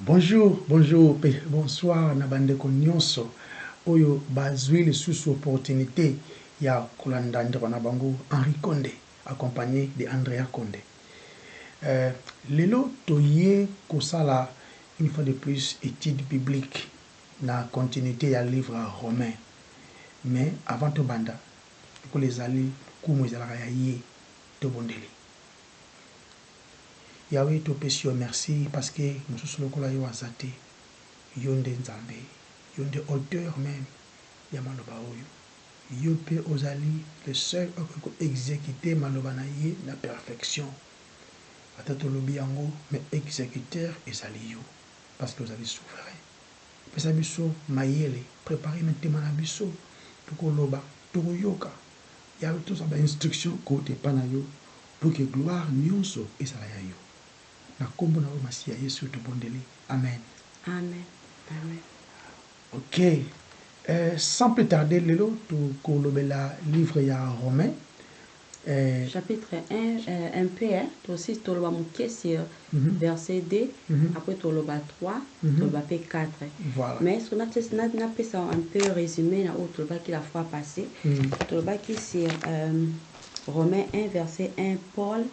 Bonjour, bonjour, bonsoir na bandeko nyonso oyo bazwi lisusu opportunité ya kolanda ndeko na bango Henri Condé accompagné de Andrea Condé. Lelo toye kosala une fois de plus étude biblique na continuité ya livre romain. Mais avant to banda ko les ali kumu ezalaka ya ye to bondeli. Yahweh to pesio merci parce que nous sommes lokola yo azate yonde nzambe yonde auteur même ya maloba oyo yo pe ozali le seul ko exécuter maloba na ye na perfection ata tolobi yango mais exécuteur ezali yo parce que ozali souverain pesa biso mayele préparer maintenant na biso tokoloba tokoyoka ya tous ba instruction côté pana yo pour que gloire nyonso ezala ya yo na kombo na masia Yesu tobondeli amen. Amen. Amen. Ok. Sans plus tarder, lelo tu kolobela livre ya Romain. Chapitre 1, un peu, tu aussi tu le sur verset 2, après tu le 3, tu le 4. Voilà. Mais ce qu'on a fait ça un peu résumé, tu le qui la fois passée, tu le qui sur Romains 1, verset 1, Paul,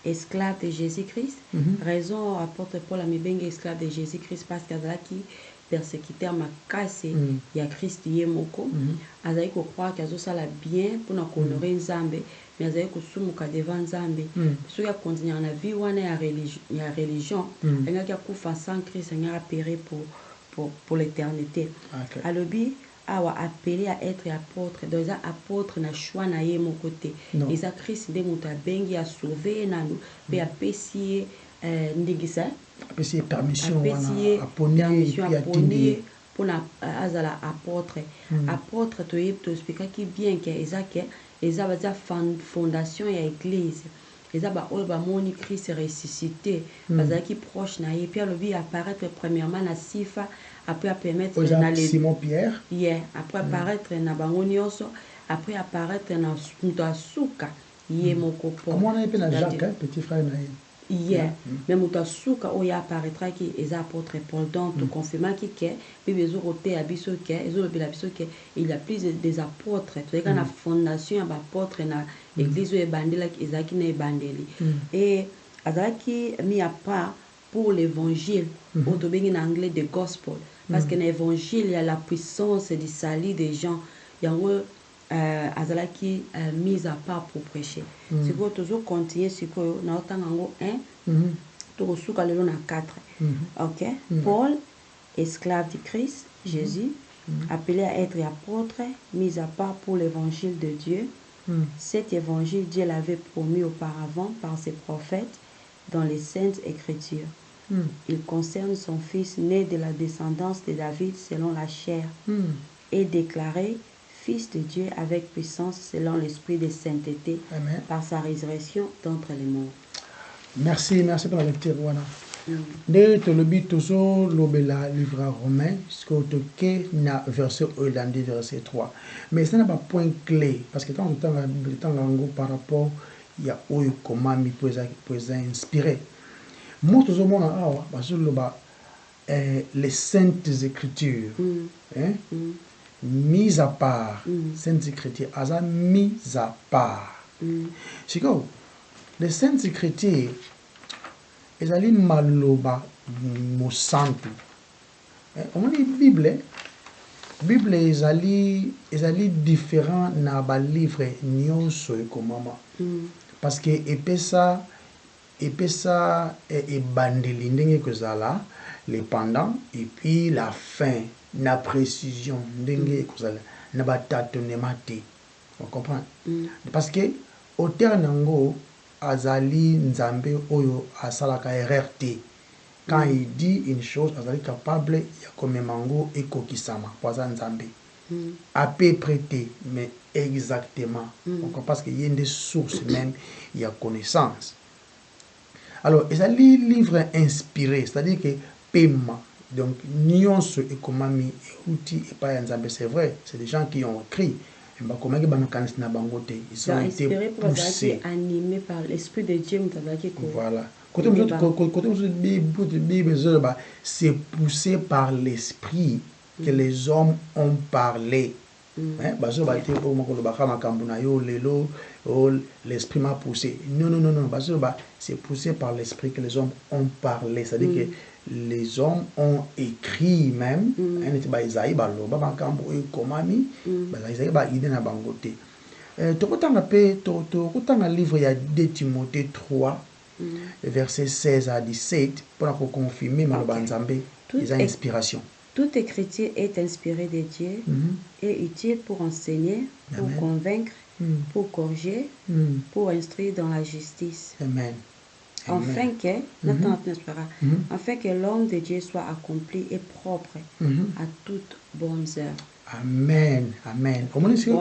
esclave de Jésus-Christ. Raison apôtre Paul a mis bien esclave de Jésus-Christ parce qu'il y a qui persécuteur ma casse il y a Christ yemoko azali ko croire que ça la bien pour na honorer Nzambe mais azali ko sumuka devant Nzambe so ya continuer na vie wana ya religion nga ki akufa sans Christ nga périr pour l'éternité. Alobi awa appelé à être apôtre donc ça apôtre na choix na ye mon côté et ça Christ de muta bengi a sauver nanu pe a pesier ndigisa apesi permission wana aponi pour na azala apôtre apôtre to yeb to expliquer qui bien que ezake ezaba za fondation ya église ezaba oyo ba moni Christ ressuscité bazaki proche na ye puis lobi apparaître premièrement na sifa après permettre na les Simon Pierre après apparaître na bango nyonso après apparaître na mutasuka ye moko po comment on appelle Jacques petit frère na ye mais mutasuka oya apparaîtra qui est apôtre Paul donc to confirmer qui que bible ezokote ya biso que ezolobela biso que il y a plus des apôtres to eka na fondation ya ba apôtre na église oyo ebandela ezaki na ebandeli et azalaki mis à part pour l'évangile ou to bengi na anglais the gospel parce que na évangile il y a la puissance du salut des gens yango azalaki mise à part pour prêcher. C'est quoi toujours continuer sur quoi na otanga ngo 1 to suka lelo na 4. OK. Paul, esclave du Christ Jésus, appelé à être apôtre, mis à part pour l'évangile de Dieu. Cet évangile Dieu l'avait promis auparavant par ses prophètes dans les saintes écritures. Il concerne son fils né de la descendance de David selon la chair et déclaré Fils de Dieu avec puissance selon l'esprit de sainteté. Amen. Par sa résurrection d'entre les morts. Merci pour la lecture. Dès que le but toujours l'obéla livre romain, ce que tu na verset hollandais verset 3. Mais ça n'a pas point clé parce que tant par rapport il y a comment mi peut inspirer. Moi toujours mon awa parce que les saintes écritures mise à part saintes écritures asa mise à part c'est quoi les saintes écritures ezali maloba mosantu on dit bible ezali différent na ba livre nyonso ekomama parce que epesa ebandeli ndenge kozala les pendant et puis la fin na précision ndenge kozala na batâtonnement te on comprend parce que auteur nango azali nzambe oyo asalaka erreur te quand il dit une chose azali capable ya komemango ekokisama poza nzambe à peu près te mais exactement parce que y a des sources même il y a connaissance. Alors ezali livre inspiré c'est-à-dire que pema donc nyonso ekomami euti epai ya nzambe c'est vrai c'est des gens qui ont écrit ils ont été poussés, animés par l'esprit de Dieu. Voilà. Côté Bible, c'est poussé par l'esprit que les hommes ont parlé. L'esprit m'a poussé. Non. C'est poussé par l'esprit que les hommes ont parlé. C'est-à-dire que les hommes ont écrit même. Livre, il y a 2 Timothée 3, verset 16 à 17, pour confirmer les inspirations. Toute écriture est inspirée de Dieu et utile pour enseigner, pour convaincre, pour corriger, pour instruire dans la justice. Amen. Afin que l'homme de Dieu soit accompli et propre à toutes bonnes œuvres. Amen. Amen. Comment est-ce qu'il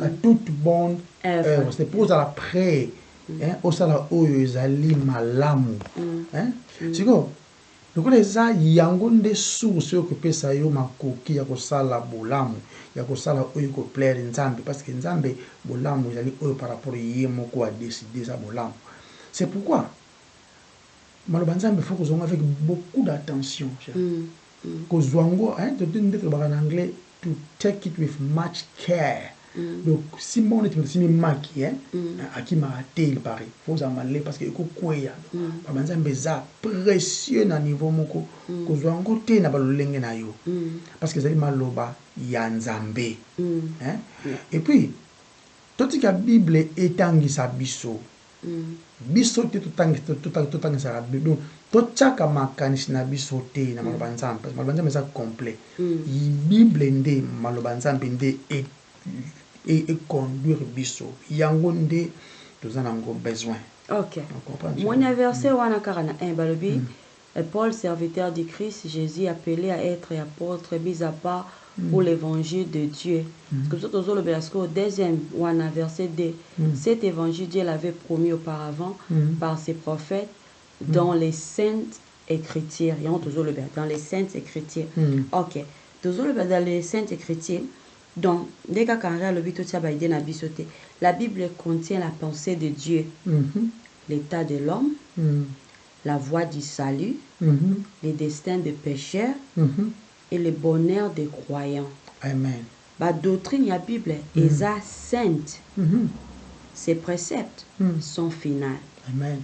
à toute bonne œuvre? C'est pour la pré. Au sala oyo ezali malamu. C'est quoi? Donc les a yangonde source que pesa yo makoki ya kosala bolamu, ya kosala oyo ko plaire nzambe parce que nzambe bolamu ezali oyo par rapport yé moko a décider ça bolamu. C'est pourquoi maloba nzambe faut qu'on avec beaucoup d'attention. Kozwango en anglais to take it with much care. Donc si mon est maquillé à qui m'a raté il paraît faut en aller parce que quoi ya nzambe za précieux na niveau moko kozwango te na balolenge na yo parce que zali maloba ya nzambe et puis toute la Bible etangisa biso biso te totangisa la Bible donc tochaka makanisi na biso te na maloba nzambe parce que maloba nzambe za complet Bible nde maloba nzambe nde et conduire biso yangonde nous en avons besoin. OK. Mon verset wana 41 balobi Paul serviteur du Christ Jésus appelé à être apôtre mis à part pour l'évangile de Dieu. Comme ça toujours le belasco deuxième wana verset 2 cet évangile Dieu l'avait promis auparavant par ses prophètes dans les saintes écritures. Il y a toujours le dans les saintes écritures. OK. Toujours le dans les saintes écritures. Donc, dès que la Bible contient la pensée de Dieu, l'état de l'homme, la voie du salut, les destins des pécheurs et le bonheur des croyants. Amen. La doctrine de la Bible est sainte. Ses préceptes sont finaux. Amen.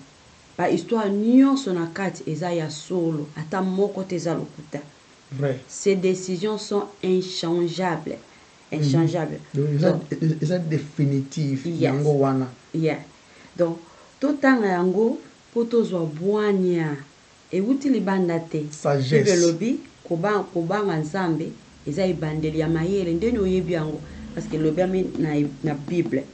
La histoire nyon son akati ya solo ata moko teza lokuta. Vrai. Ces décisions sont inchangeables. Inchangeable. Donc, c'est définitif. Yes. Yango wana. Yeah. Donc, tout temps yango poto zo boanya e wuti libanda te. Sagesse. Developi kobanga nzambe eza ibandeli ya mayele ndeni oyebi yango parce que lobi na Bible.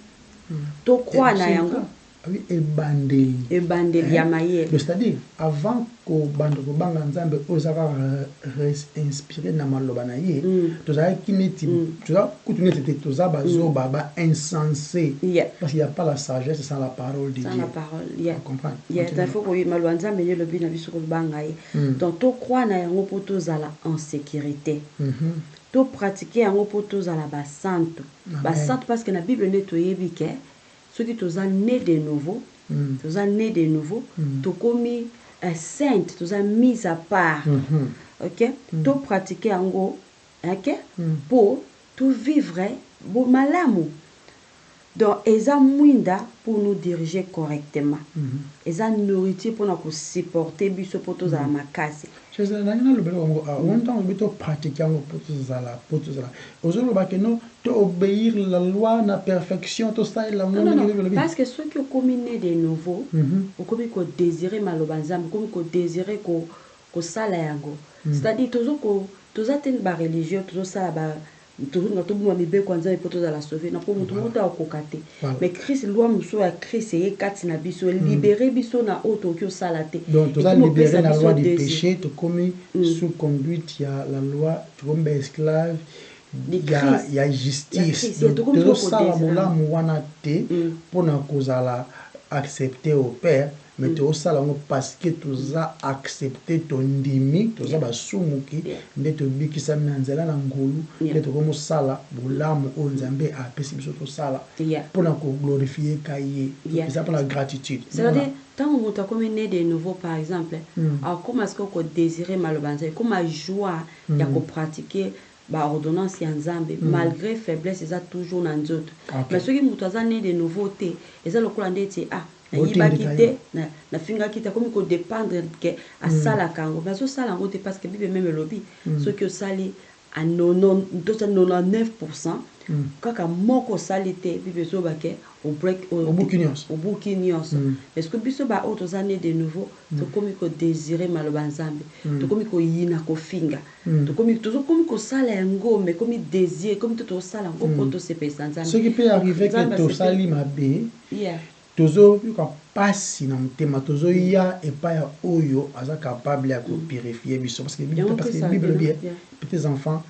To croire na yango. Oui, ebandeli ya mayele. C'est-à-dire avant ko bando ko banga nzambe ozaka inspiré na maloba na ye tozaka kineti toza kutuneti te toza bazoba ba insensé parce qu'il y a pas la sagesse sans la parole de Dieu. Sans la parole, yeah. Vous comprenez? Yeah, il faut que maloba nzambe ye lobi na biso ko banga ye. Donc to croire na yango po tozala en sécurité. To pratiquer yango po tozala ba sainte. Ba sainte parce que na Bible ne toyebi ke ceux qui sont nés de nouveau, tu commis sainte, tu as mis à part, ok, tu pratiquer en gros, ok, pour tout vivre bon malamu. Donc, ils ont moins pour nous diriger correctement. Ils ont nourriture pour nous supporter, biso pour tous à ma case. Je sais, on temps pratiquer pour tous à la. Aujourd'hui, tu obéir la loi, la perfection, tout ça, la parce que ceux qui ont commis de nouveau, ont commis qu'on désirer malobanzam, qu'on désirer qu'on salayango. C'est-à-dire, tous atteindre la religion, tous ça là toujours na tout monde be kwanza pour tous la sauver na pour tout monde à kokate mais Christ loi muso ya Christ est kati na biso libérer biso na auto ki salate donc tous libérer la loi du péché tu commis sous conduite il y a la loi tu comme esclave il y a justice donc ça la mola mwana te pour na kozala accepter au père mais tu as parce que tu as accepté ton dimi, tu as basumuki, ne te biki sa nanzela na ngolu, ne te comme sala, bolamu onzambe a pesi biso to sala pour na glorifier kaye. C'est ça pour la gratitude. C'est-à-dire tant que tu as comme né de nouveau par exemple alors comment est-ce que tu désires malobanza comme joie ya ko pratiquer ba ordonnance ya nzambe malgré faiblesse ça toujours na nzoto mais ceux qui mutu aza né de nouveauté eza lokola ndeti yibaki te na fingaki te comme ko dépendre que asalaka yango mais osala yango te parce que bible même elobi soki osali à 99% kaka moko osali te bible ezobake obuki nyonso parce que biso baoyo toza ne de nouveau tokomi kodésire maloba nzambe tokomi koyina kofinga tozokomi kosala yango mais komi désir komi to tosala yango mpo tosepelisa nzambe ce qui peut arriver que tosali mabe tozoyoka mpasi na motema tozoya epai ya oyo aza capable ya kopurifie biso parce que bible bien petits enfants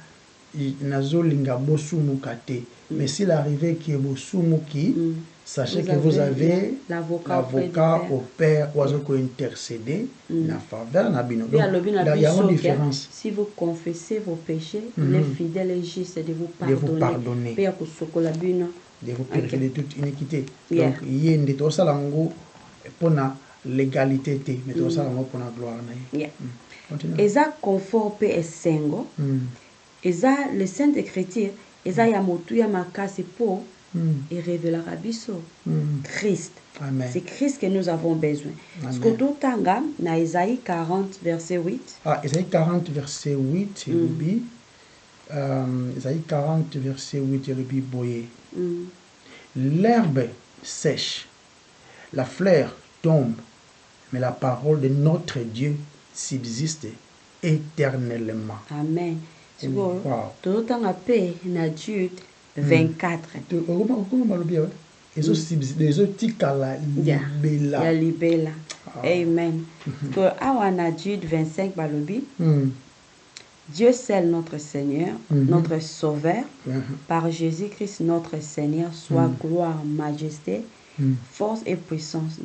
nazolinga bosumuka te mais s'il arrivait que bosumuki sachez que vous avez l'avocat au père oiseau ko intercéder na faveur na bino donc il y a une différence si vous confessez vos péchés il est fidèle et juste de vous pardonner pe ya kosokola bino de vous purifier de toute iniquité donc yende tosala ngo pona légalité te mais tosala ngo pona gloire na ye eza confort pe esengo eza le saint écriture eza ya motu ya makasi po et révélera biso Christ. Amen. C'est Christ que nous avons besoin. Parce que tout tanga na Isaïe 40 verset 8. Isaïe 40 verset 8 Rubi Isaïe 40 verset 8 Rubi boye. L'herbe sèche, la fleur tombe, mais la parole de notre Dieu subsiste éternellement. Amen. Tout tanga pe na Jude 24. Amen. Awana Jude 25 balobi. Dieu seul notre Seigneur, notre Sauveur, par Jésus-Christ notre Seigneur, soit gloire, majesté, force et puissance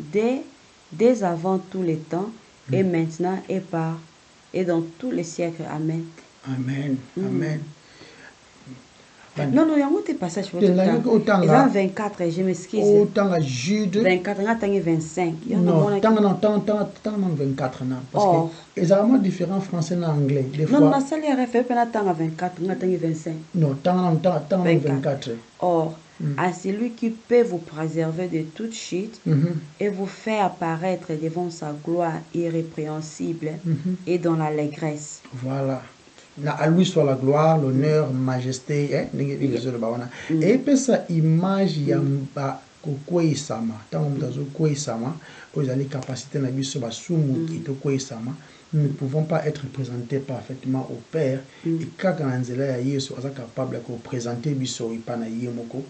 dès avant tous les temps et maintenant et dans tous les siècles. Amen. Amen. Amen. Non, il y a un autre passage. Il y a 24, je m'excuse. Autant à Jude. 24, il y a 25. Non, tant 24. Parce que c'est vraiment différent français et anglais. Non, ma salle est référée à 24, il y a 25. Non, tant 24. Or, à celui qui peut vous préserver de toute chute et vous faire apparaître devant sa gloire irrépréhensible et dans l'allégresse. Voilà. À lui soit la gloire, l'honneur, majesté, et puis ça image yamba kokwesama tant mutazo kwesama aux allez capacité na biso basumu qui to kwesama nous ne pouvons pas être présentés parfaitement au Père et quand anzela ya Yesu asa capable de présenter biso ipana yemoko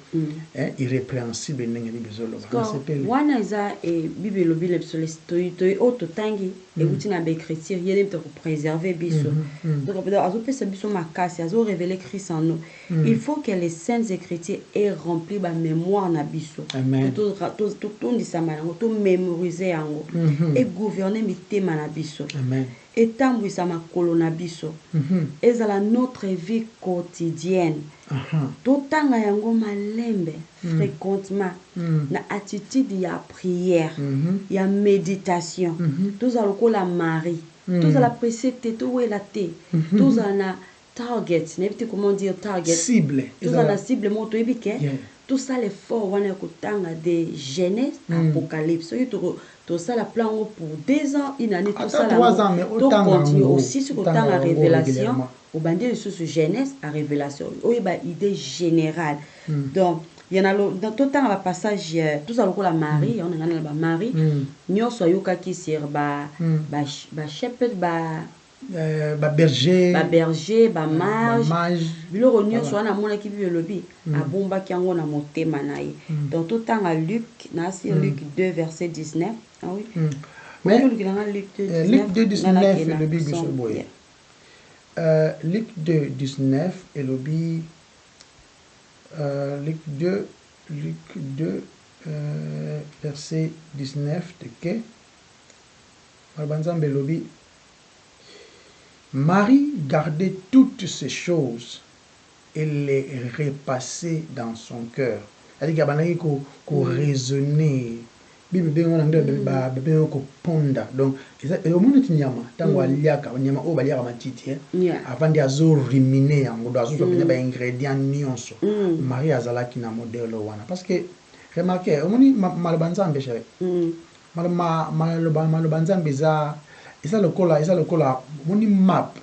irrépréhensible ndenge bizolo ba wana eza bible lobile biso auto tangi et utina be chrétien yele te préserver biso donc peut-être azo pesa biso makasi azo révéler Christ en nous il faut que les saintes écritures aient rempli ba mémoire na biso tout ndisama to mémoriser yango et gouverner mitema na biso et tambwisa makolo na biso ezala notre vie quotidienne totanga yango malembe fréquemment na attitude ya prière ya méditation tozala lokola Marie tozala précédé towela te tozala na target n'importe comment dire target cible tozala na cible mo toyebi ke tout ça l'effort wana kotanga de Genèse Apocalypse tout ça la plan pour 2 ans une année tout ça 3 ans mais autant continue aussi sur autant la révélation au bandit sur Genèse à révélation oui bah idée générale donc il y en a dans tout temps va passage tout ça la Marie on a la Marie nyo soyoka qui sur ba shepherd berger mage biloko nyonso wana mona ki bible lobi abombaki yango na motema na ye donc tout temps à Luc na si Luc 2 verset 19 ah oui mais Luc 2 19 le bible biso boye Luc 2 19 et le bi Luc 2 verset 19 de que Banzambe lobi Marie gardait toutes ces choses et les repassait dans son cœur. C'est-à-dire qu'il y a qu'on raisonner bibi bengo na ngelo ba bengo ko ponda donc eza au monde tinyama tango aliaka nyama o baliaka matiti avant de azo riminer yango do azo ba ingrédients nyonso Marie azalaki na modèle wana parce que remarquez au monde malobanzambe chéri malobanzambe eza le cola moni map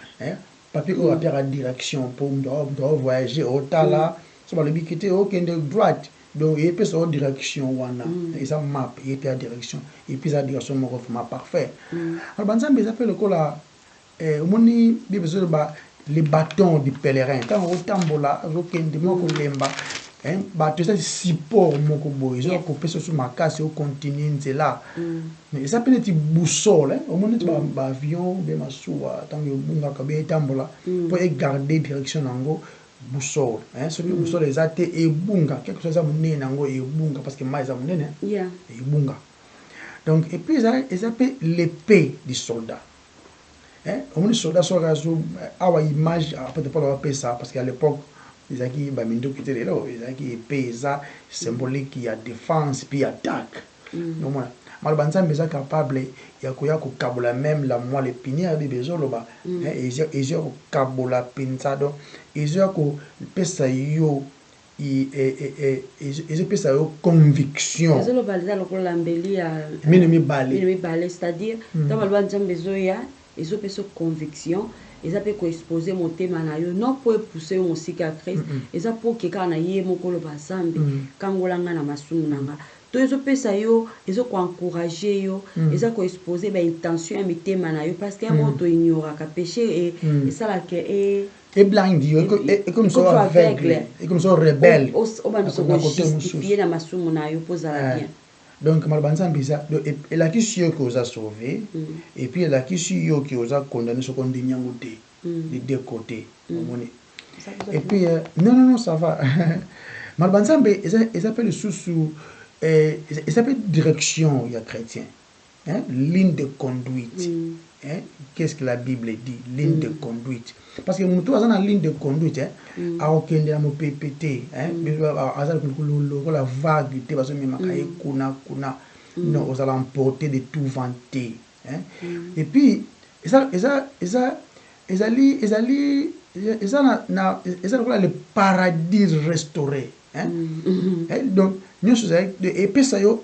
papier o apia direction pour doit voyager au tala so ba le bikité au kende droite donc il peut sur direction wana et ça map il peut à direction et puis ça direction mon format parfait alors banzambe ils appellent le cola moni besoin ba les bâtons du pèlerin quand on tambola rokende moko lemba bateau ça support moko boy ils ont coupé sur ma casse au continent c'est là mais ça peut être boussole au moment ba avion be masuwa tant que bunga ka be tambola pour garder direction nango boussole ce que boussole les athées et bunga quelque chose à monnaie nango et bunga parce que mais ça monnaie et bunga donc et puis ils appellent l'épée du soldat au moins soldat soit awa image après de pas appeler ça parce qu'à l'époque ils qui ba mindo qui était là ils qui épée ça symbolique qui a défense puis attaque donc moi malbanza mbeza capable ya koya ko kabola même la moelle épinière de bezolo ba et ils ont kabola pinza donc ils ont ko pesa yo ils pesa yo conviction ils ont balza le kolambeli ya minimi balé c'est-à-dire dans malbanza mbezoya ils ont pesa conviction ils ont pu exposer mon thème na yo non pour pousser mon cicatrice ils ont pour que kana yé mokolo bazambi kangolanga na masumu nanga to ils ont pesa yo ils ont encourager yo ils ont exposer ba intention ya mitema na yo parce que moto ignora ka péché et ça là que et blind et comme ça aveugle et comme ça rebelle au ban so justifier na masumu na yo posa la bien. Donc malbanza mbisa et la qui sûr que vous a sauvé et puis la qui sûr que vous a condamné ce qu'on dit nyangoté des deux côtés et puis non ça va malbanza mbe ils appellent sous ils appellent direction il y a chrétien ligne de conduite qu'est-ce que la Bible dit ligne de conduite parce que nous tous en ligne de conduite a aucun de mo PPT azal la vague te parce que même kuna non aux allons emporter de tout vanter et puis ça le paradis restauré donc nous sommes et puis ça yo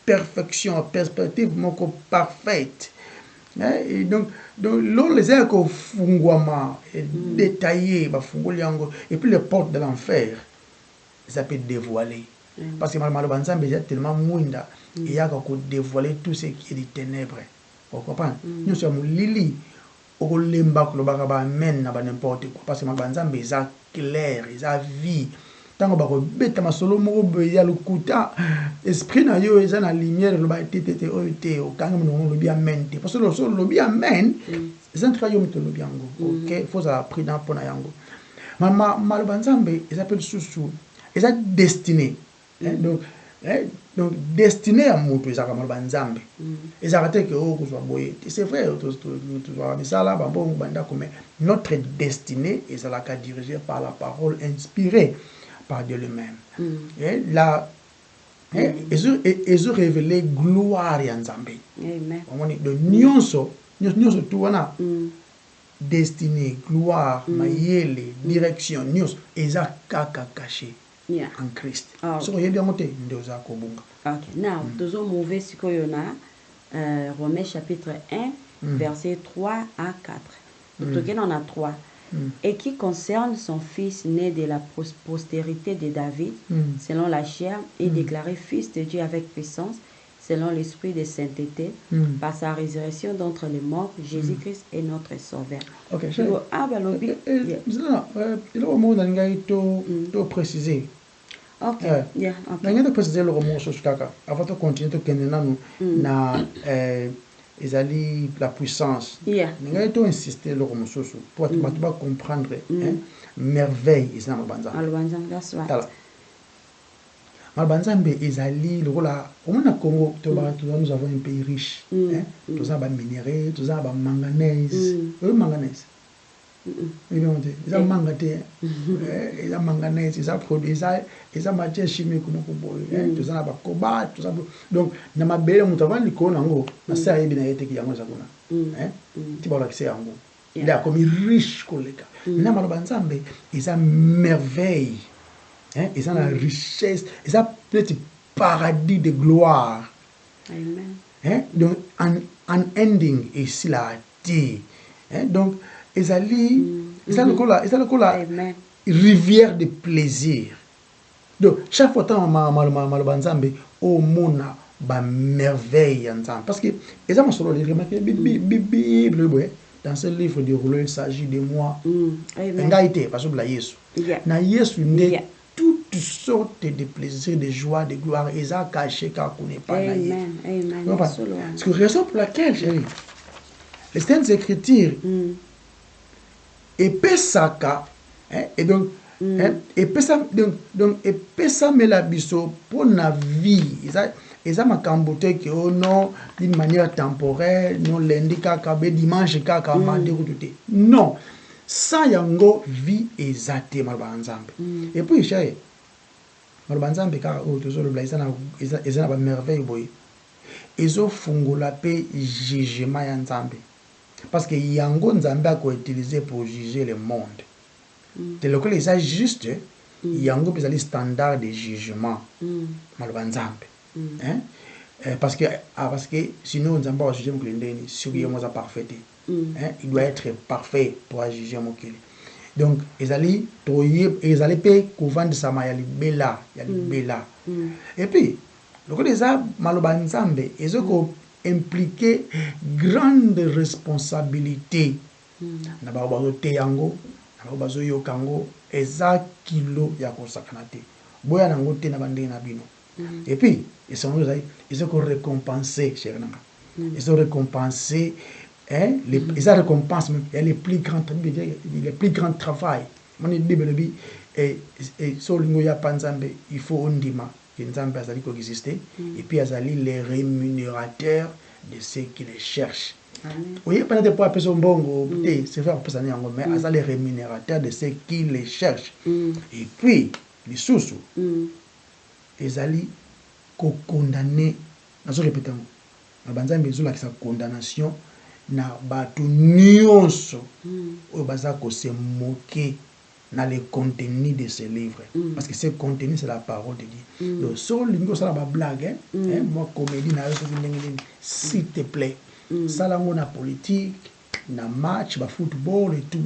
perfection perspective moko parfaite et donc l'on les a qu'on fungwama détaillé ba fungoli yango et puis les portes de l'enfer ça peut dévoiler parce que malbanza mbeza tellement mwinda et ya ko dévoiler tout ce qui est des ténèbres vous comprenez nous sommes lili au lemba ko ba ba men na ba n'importe quoi parce que malbanza mbeza clair ils vie tango ba ko beta masolo moko be ya lukuta esprit na yo eza na lumière lo ba tete oite o kanga mo lo bi amen parce que lo bi amen eza ntra yo mito lo bi yango OK faut ça pris dans pona yango mama malbanzambe ils appellent sous eza destiné donc destiné à moto eza ka malbanzambe eza raté que o ko so boye c'est vrai to ça là ba bon banda comme notre destinée est la ka dirigée par la parole inspirée par Dieu lui-même. Et là, ils ont révélé gloire à Nzambe. Amen. Donc, nous tout on a destinée, gloire, mayele, direction, nous, ils ont caché en Christ. So, il y a bien monté, nous avons kobunga. Ok, now, deux autres mauvais si qu'on y a, Romains chapitre 1, versets 3 à 4. Donc, on a 3. Et qui concerne son fils né de la postérité de David, selon la chair, et déclaré fils de Dieu avec puissance, selon l'esprit de sainteté, par sa résurrection d'entre les morts, Jésus-Christ est notre sauveur. Ok, il y a un mot dans préciser. Ok, yeah, ok. Il y a préciser le mot sur Kaka. Avant de continuer, na ezali la puissance. Nous avons insisté le remososo pour comprendre merveille ezali malbanza. Malbanzambe ezali le rôle au moins Congo nous avons un pays riche. Nous avons des minéraux, nous avons manganèse. Manganèse. ils ont mangaté, ils ont manganèse, ils ont produit, ils ont matière chimique comme tout ça, cobalt, tout ça. Donc, dans ma belle, on travaille le conango, na ça bien été qui yango zakuna. Tu vois l'accès à ngo. Il a comme riche collègue. Na malobanzambe, ils ont merveille. Ils ont la richesse, ils ont petit paradis de gloire. Amen. Donc, un ending ici là, donc, ils ont la rivière de plaisir. Donc, chaque fois que je au monde, merveille ensemble. Parce que, ils ont remarqué, dans ce livre de Rouleau, il s'agit de moi. Parce que Jésus, toutes sortes de plaisirs, de joie, de gloire, ils ont caché car on n'est pas naïf. C'est la raison pour laquelle, chérie, les Saintes Écritures, et pesaka, et donc, et pesa me la biso pour la vie. Ils ont ma cambote qui non d'une manière temporaire, non lundi kaka, dimanche kaka, non. Ça yango vie exacte malbanzambe. Et puis chérie, malbanzambe kaka o toujours le blaze na ba merveille boy. Ils ont fungola pe jugement ya nzambe. Parce que yango nzambe a utilisé pour juger le monde. De le cas ça juste yango peut aller standard de jugement malbanzambe. Parce que sinon nzambe va juger mokilendeni sur yemo za parfait. Il doit être parfait pour juger mokili. Donc ils allaient payer couvent de Samaya bella, bella. Et puis le cas des malobanzambe ils ont impliqué grande responsabilité. Na ba te yango, na ba yo kango eza kilo ya kosakanate. Boya nango te na bande na bino. Et puis ils ont récompensé, cher nanga. Ils ont récompensé ils ont récompensé les plus grands travail. Mon idée et sur lingo ya panzambe il faut ondima. Nzambe azali ko exister et puis azali les rémunérateurs de ceux qui les cherchent. Oui, pas de pas appeler son bongo, c'est vrai pour ça mais azali les rémunérateurs de ceux qui les cherchent. Et puis les sous ezali ko condamner, nazo répéter ngo. Banzambe ezula ki sa condamnation na bato nyonso oyo baza ko se moquer dans le contenu de ce livre. Parce que ce contenu, c'est la parole de Dieu. Donc, sur le niveau, ça va blague, moi, comédie, s'il te plaît, ça là, on a politique, na match, ba football et tout,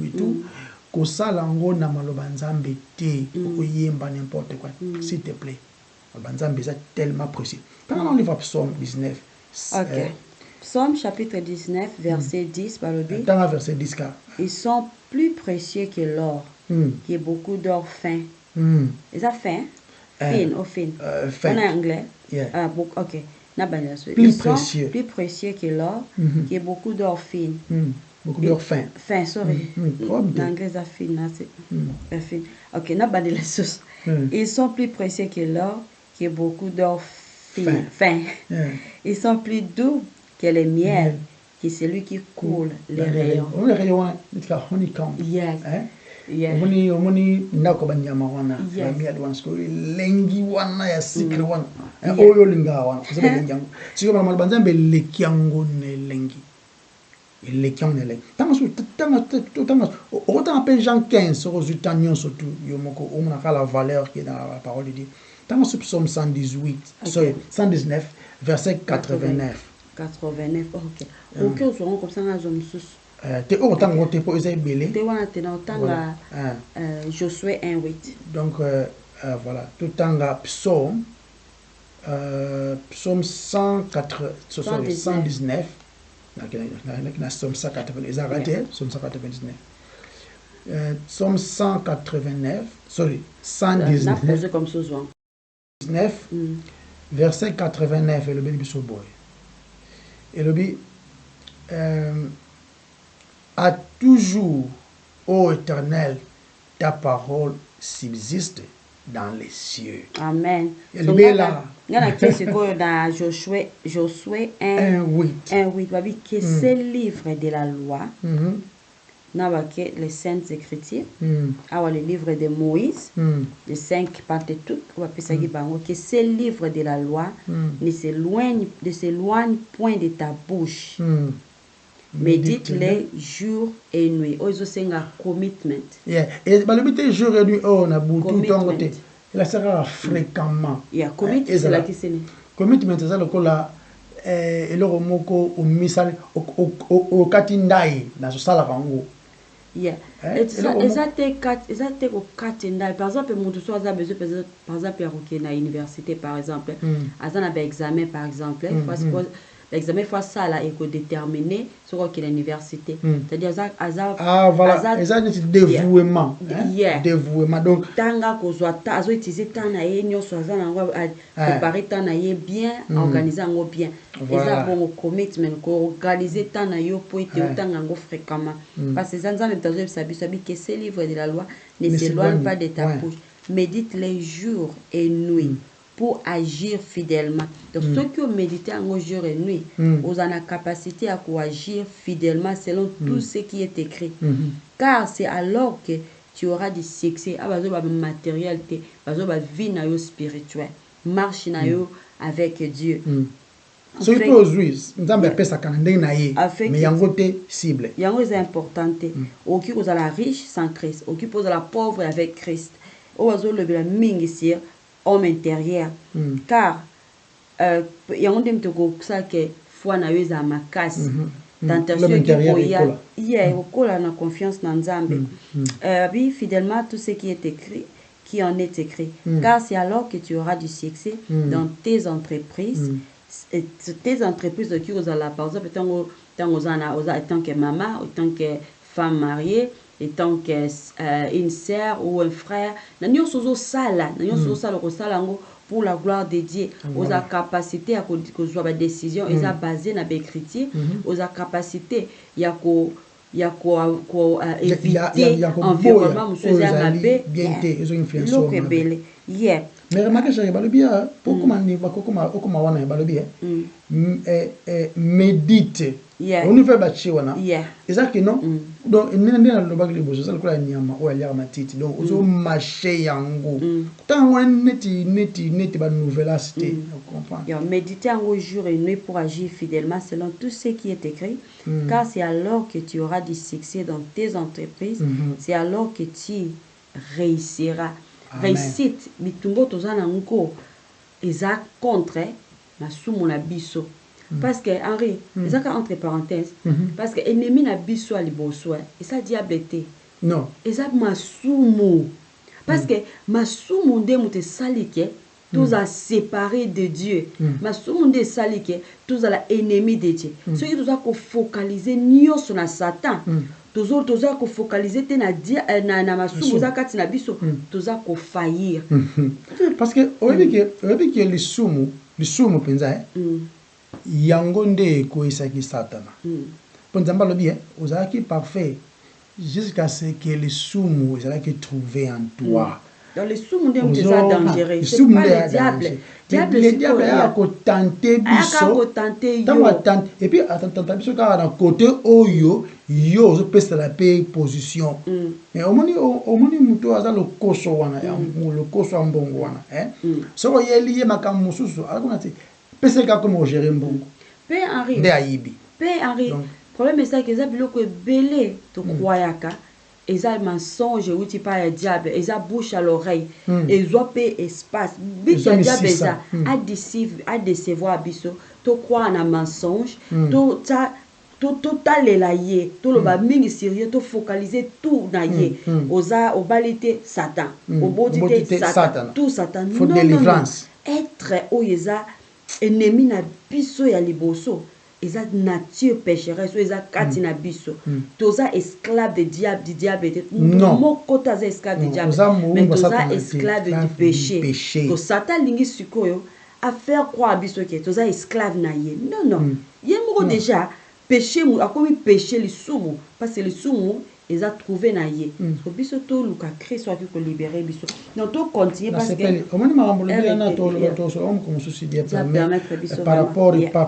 que ça là, on a malobanzambe te, oyemba n'importe quoi, s'il te plaît. Malobanzambe, c'est tellement précis. Quand on livre Psaume 19, ok. Psaume chapitre 19, verset 10, Balobi. Verset 10, ils sont plus précieux que l'or. Qui est beaucoup d'or fin. Is that fin? Fin ou fin? Fin. En anglais? Yeah. Ok. Plus précieux. Plus précieux que l'or, qui est beaucoup d'or fin. Beaucoup d'or fin. Fin, sorry. En anglais, ça fin. Fin. Ok, ils sont plus précieux que l'or, qui est beaucoup d'or fin. Yeah. Ils sont plus doux que le miel, qui est celui qui coule les rayons. Les rayons, c'est la honeycomb. Yes. Omoni ndako banyama wana miali wana sko lengi wana ya sikre wana oyo linga wana zebe lengi yango siko mala banzambe lekiango ne lengi lekiango ne lengi tanga autant appelle Jean 15 aux utanions surtout yomoko on a la valeur qui est dans la parole de Dieu tanga sur Psaume 119 verset 89 ok OK on seront comme ça dans zone sous te autant monter pour les belé te wana te autant Josué 1:8 donc voilà tout tanga psaume 119 na psaume 180 ils arrêté psaume 199 psaume 189 119 comme ça 19 verset 89 et le béni biso boy et le bi à toujours, ô Éternel, ta parole subsiste dans les cieux. Amen. Et so, là. Il y a dans Josué 1:8. Babi que ce livre de la loi n'avait les Saintes Écritures, avoir les livres de Moïse, les 5 Pentateuques, que ces livres de la loi ne s'éloignent point de ta bouche. Médite-les jour et nuit. Oh, c'est un commitment. Et le jour et nuit, oh, on a beaucoup de temps. Il sera fréquemment. Commitment, c'est la question. Commitment, c'est ça le coup là. Et le remoko au misal au katindai dans ce salaire en haut. Exactement au katindai. Par exemple, mon dossier a besoin par exemple à l'université par exemple. Azan a examen par exemple. L'examen fois ça là est déterminé sur l'université. C'est-à-dire voilà, c'est dévouement. Dévouement. Donc tanga ko zwata azo utiliser tana ye nyoso azana ngo préparer tana ye bien, organiser ngo bien. Eza bon commitment ko organiser tana yo po ete utanga ngo fréquemment. Parce que zanza même tazo sabi que ces livres de la loi ne s'éloignent pas de ta bouche. Médite les jours et nuit pour agir fidèlement. Donc ceux qui ont médité en jour et nuit, ils ont la capacité à agir fidèlement selon tout ce qui est écrit. Car c'est alors que tu auras du succès, matériel, vie spirituelle, marche avec Dieu. Ce qui peut jouer, nous avons fait ça quand mais yango te cible. Yango est important. Au qui vous la riche sans Christ, au qui pose la pauvre avec Christ. Au oiseau le la mingi sir homme intérieur. Car yango dem te ko ça que foi na yo za makasi. Tentation qui a na confiance dans Nzambe. Oui, fidèlement tout ce qui est écrit, qui en est écrit. Car c'est alors que tu auras du succès dans tes entreprises. Tes entreprises qui vous allez par exemple tant que maman, tant que femme mariée, et tant qu'une sœur ou un frère, nous sommes sala, pour la gloire de Dieu. Aux capacité à avoir des décisions, ils sont basés dans l'écriture, aux capacité il y a éviter environnement monsieur Zambé bien mais remarquez ça balobia pourquoi wana balobia médite on ne fait pas chiwana exact non donc nenda lo bagli bozo ça ko nyama o ya matiti donc ozo marché yango tango neti ba nouvelle cité comprends méditer en jour et nuit pour agir fidèlement selon tout ce qui est écrit car c'est alors que tu auras du succès dans tes entreprises c'est alors que tu réussiras. Réussite bitumbo tozana nko eza contre na sumu na biso parce que Henri ezaka entre parenthèses parce que ennemi na biso ali boso et ça diableté non eza masumu parce que masumu nde muté salike tous à séparer de Dieu masumu nde salike tous à la ennemi de Dieu ceux qui tous à focaliser nyoso na Satan toujours ko focaliser na masumu za kati na biso toza ko faillir parce que oyebi que le sumu penza yango nde ko isaki Satana ponzamba lobi ozaki parfait jusqu'à ce que le sumu ezalaki trouvé en toi. Dans le sumu nde muteza dangereux c'est pas le diable le diable a ko tenter biso et puis attends biso ka na côté oyo yo zo pesa la paix position mais omoni muto aza le koso wana le koso mbongo wana so ko yeli makam mususu akona ti pesa ka comme gérer mbongo pe Henri de aibi pe Henri problème c'est que ça biloko belé to croyaka eza mensonge outi pa ya diable eza bouche à l'oreille et zope espace biso diable eza à décevoir biso to croire na mensonge to talela ye to lo ba mingi sérieux to focaliser tout na ye oza obalite Satan obodite Satan tout Satan non être oyeza ennemi na biso ya liboso eza nature pécheresse eza kati na biso toza esclave du diable non moko taza esclave du diable mais toza esclave du péché to Satan lingi sikoyo a faire croire biso que toza esclave na ye non ye moko déjà péché a commis péché le sumu parce que le sumu ils ont trouvé na ye so biso to luka Christ soit qui libérer biso donc to continuer parce que par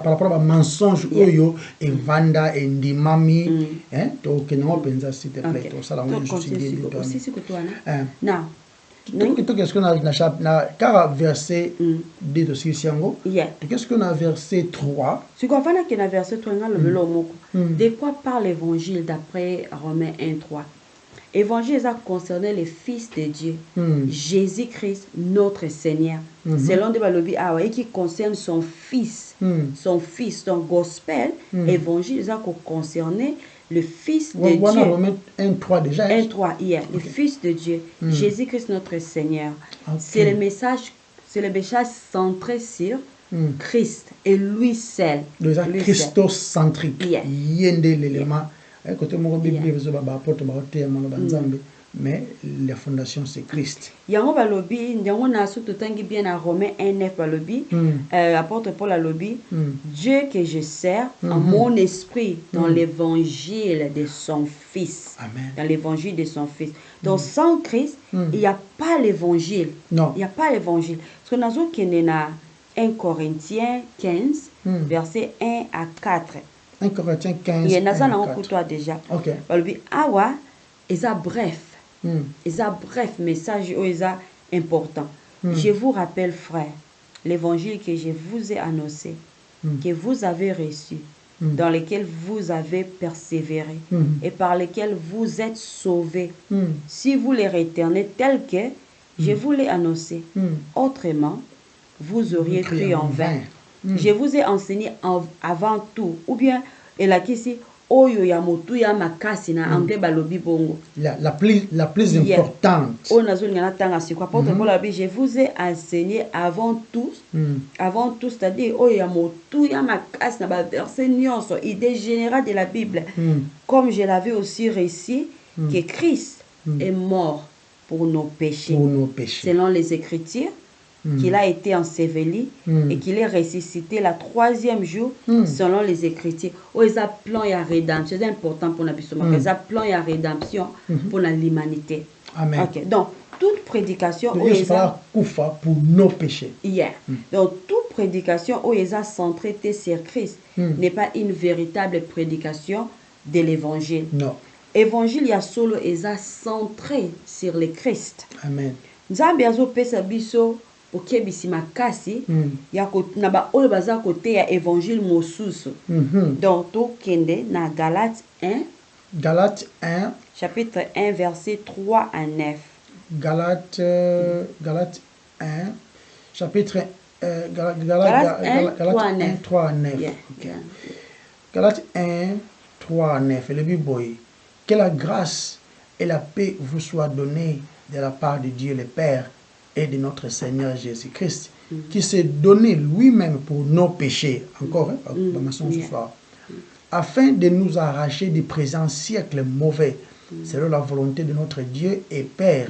rapport à mensonge oyo et vanda et ndimami hein to que non pensa s'il te plaît to ça la moi je suis dit now qu'est-ce qu'on a na car verset 2 aussi siango qu'est-ce qu'on a verset 3 ce qu'on va na verset 3 de quoi parle l'évangile d'après Romains 1:3 évangile ça concernait le fils de Dieu Jésus-Christ notre Seigneur selon de balobi et qui concerne son fils son gospel évangile ça concernait le Fils de Dieu. Romains 1:3 déjà. 1:3, le Fils de Dieu, Jésus-Christ notre Seigneur. C'est le message centré sur Christ et lui seul. Déjà christocentrique. Il y a l'élément. Côté mon Bible, mais la fondation c'est Christ. Yango balobi, yango na surtout tangi bien à Romains 1:9 balobi, apôtre Paul alobi, Dieu que je sers en mon esprit dans l'évangile de son fils. Amen. Dans l'évangile de son fils. Donc sans Christ, il n'y a pas l'évangile. Non. Il n'y a pas l'évangile. Parce que nous avons qu'il na 1 Corinthiens 15 verset 1 à 4. 1 Corinthiens 15. Il y a ça pour toi déjà. OK. Balobi awa eza bref. Ils ont bref message important. Je vous rappelle, frère, l'évangile que je vous ai annoncé, que vous avez reçu, dans lequel vous avez persévéré et par lequel vous êtes sauvés. Si vous les retenez tel que je vous l'ai annoncé, autrement, vous auriez cru en vain. Je vous ai enseigné avant tout, ou bien, et là, ici, oyo ya motu ya makasi na anglais balobi bongo la plus importante o nazoni ngana tanga sikwa porte pour la bi je vous ai enseigné avant tout c'est-à-dire oyo ya motu ya makasi na ba verset nyonso idée générale de la Bible comme je l'avais aussi récit que Christ est mort pour nos péchés selon les Écritures qu'il a été enseveli et qu'il est ressuscité le 3e jour selon les Écritures. Oh, ils ont plan et rédemption. C'est important pour nous. Ils ont plan et rédemption pour l'humanité. Amen. Okay. Donc, toute prédication... pour nos péchés. Donc, toute prédication où ils ont centré sur Christ n'est pas une véritable prédication de l'Évangile. Non. Évangile, il y a solo, ils ont centré sur le Christ. Amen. Nzambe azo pesa biso okebisi makasi ya na ba oyo baza côté ya évangile mosusu. Donc to kende na Galates 1 chapitre 1 verset 3 à 9. Galates 1 chapitre Galates 1 3 à 9. Galates 1 3 à 9. Le Bible, que la grâce et la paix vous soient données de la part de Dieu le Père et de notre Seigneur Jésus-Christ, qui s'est donné lui-même pour nos péchés, encore, ce soir, afin de nous arracher du présent siècle mauvais, selon la volonté de notre Dieu et Père,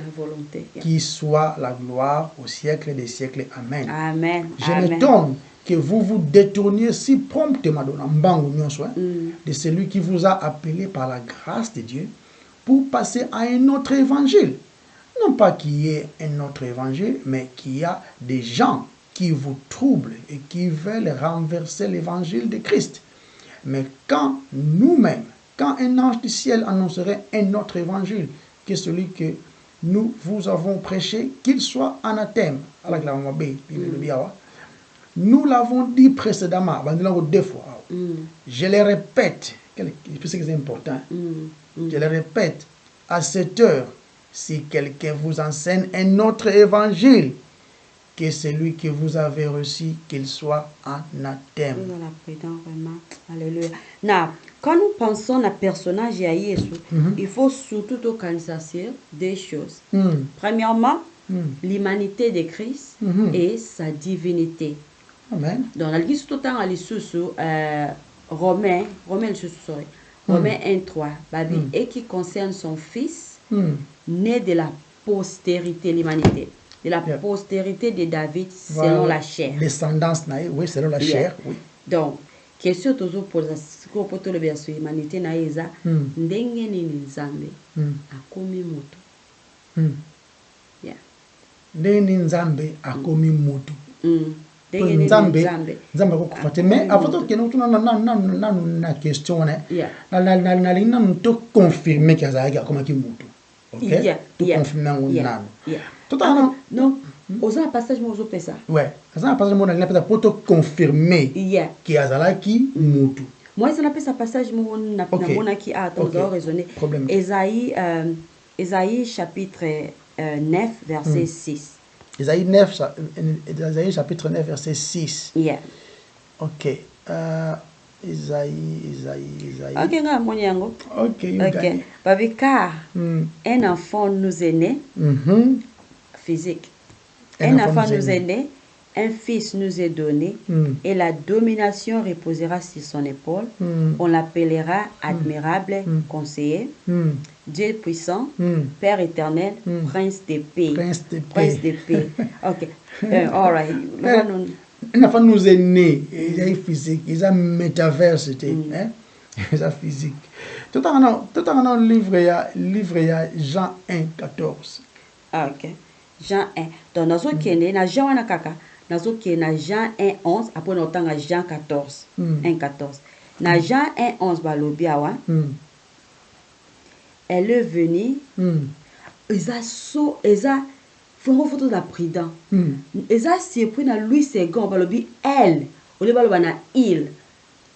qui soit la gloire au siècle des siècles. Amen. Amen. Je m'étonne que vous vous détourniez si promptement de celui qui vous a appelé par la grâce de Dieu pour passer à un autre évangile. Non pas qu'il y ait un autre évangile, mais qu'il y a des gens qui vous troublent et qui veulent renverser l'évangile de Christ. Mais quand nous-mêmes, quand un ange du ciel annoncerait un autre évangile que celui que nous vous avons prêché, qu'il soit anathème, nous l'avons dit précédemment, deux fois. Je le répète, c'est important, je le répète, à cette heure, si quelqu'un vous enseigne un autre évangile que celui que vous avez reçu, qu'il soit anathème. Alléluia. Quand nous pensons à personnage de Jésus, il faut surtout organiser des choses. Premièrement, l'humanité de Christ et sa divinité. Amen. Donc, la liste tout le temps à Romains 1:3, et qui concerne son fils, né de la postérité, l'humanité, de la postérité de David selon la chair. Descendance, oui, selon la chair. Oui. Donc, question tozopoza sikoyo po tolobela so humanité na ye eza ndenge nini nzambe akomi moto. Yeah. Ndenge nini nzambe akomi moto. Ndenge nini nzambe akokufa te. Mais avant tokende kutuna na question nalingi nanu toconfirme ke azalaki akomaki moto. Ok? Toconfirme yango nanu. Donc, oza passage mo ozopesa. Ouais. Oza passage mo nalingi napesa po toconfirme ke azalaki moto. Moi, ça n'appelle ça passage mo na monaki on doit raisonner. Ésaïe chapitre 9 verset 6. Isaïe chapitre 9 verset 6. Yeah. Ok. Isaïe. Ok, nga moni yango. Ok, ok. Babi car un enfant nous est né physique. Un enfant nous est né, un fils nous est donné, et la domination reposera sur son épaule. On l'appellera admirable, conseiller, Dieu puissant, Père éternel, prince de paix. Prince de paix. Ok. All right. Un enfant nous est né, il est physique, il a métaverse, il a physique. Tout en livre il y a Jean 1, 14. Ah, ok. Jean 1. Donc, dans ce qui est na Jean 1 kaka, dans ce qui est na Jean 1, 11, après on entend Jean 14. 1, 14. Na Jean 1, 11, balobi awa. Elle est venue. Eza faut photo de la prudent. Eza surpris na Louis II balobi elle. Ole baloba na il.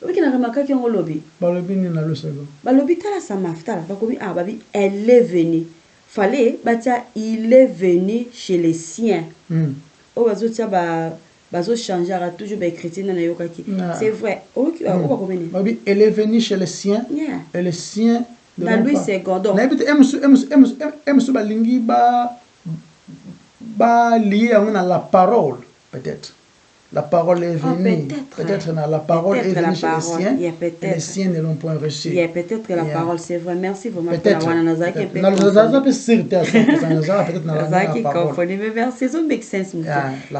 Obi na remarqué ki ngo lobi. Balobi ni na Louis II. Balobi tala sa mafta la bakobi babi elle est venue. Fallait batia il est venu chez les siens. O bazo tia bazo changer à toujours ba chrétien na yokaki. C'est vrai. O ba komeni. Babi elle est venue chez les siens. Et les siens na Louis II donc. Na bité emsu balingi ba lié à la parole peut-être. La parole est venue. Peut-être la parole est venue chez les siens. Les siens ne l'ont point reçu. Il y a peut-être la parole, c'est vrai. Merci vraiment. Peut-être.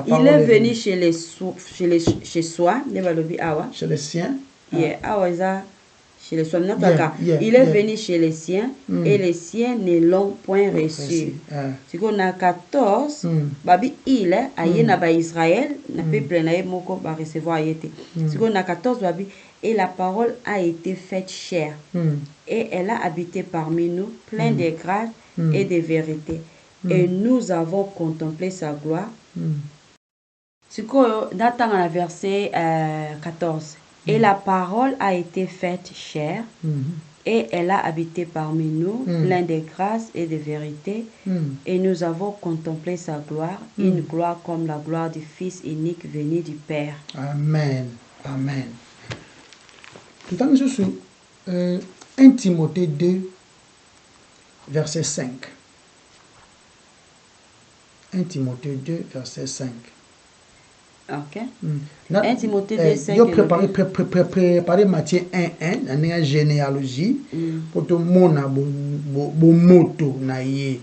Il est venu chez soi. Chez les siens. Chez les soignants, il est venu chez les siens et les siens ne l'ont point reçu. Si on a 14, babi il est aïe na ba Israël, na peuple na moko ba recevoir ayete. Si on a 14 babi et la parole a été faite chair et elle a habité parmi nous, plein de grâce et de vérité. Et nous avons contemplé sa gloire. Si on dans le verset 14. Et la parole a été faite chair, et elle a habité parmi nous, plein de grâce et de vérité, et nous avons contemplé sa gloire, une gloire comme la gloire du Fils unique venu du Père. Amen. Amen. Tout à l'heure, 1 Timothée 2, verset 5. 1 Timothée 2, verset 5. Ok. 1 Timothée 2, 5. Je préparé Matthieu 1, 1, la généalogie, pour tout le monde, moto, na ye.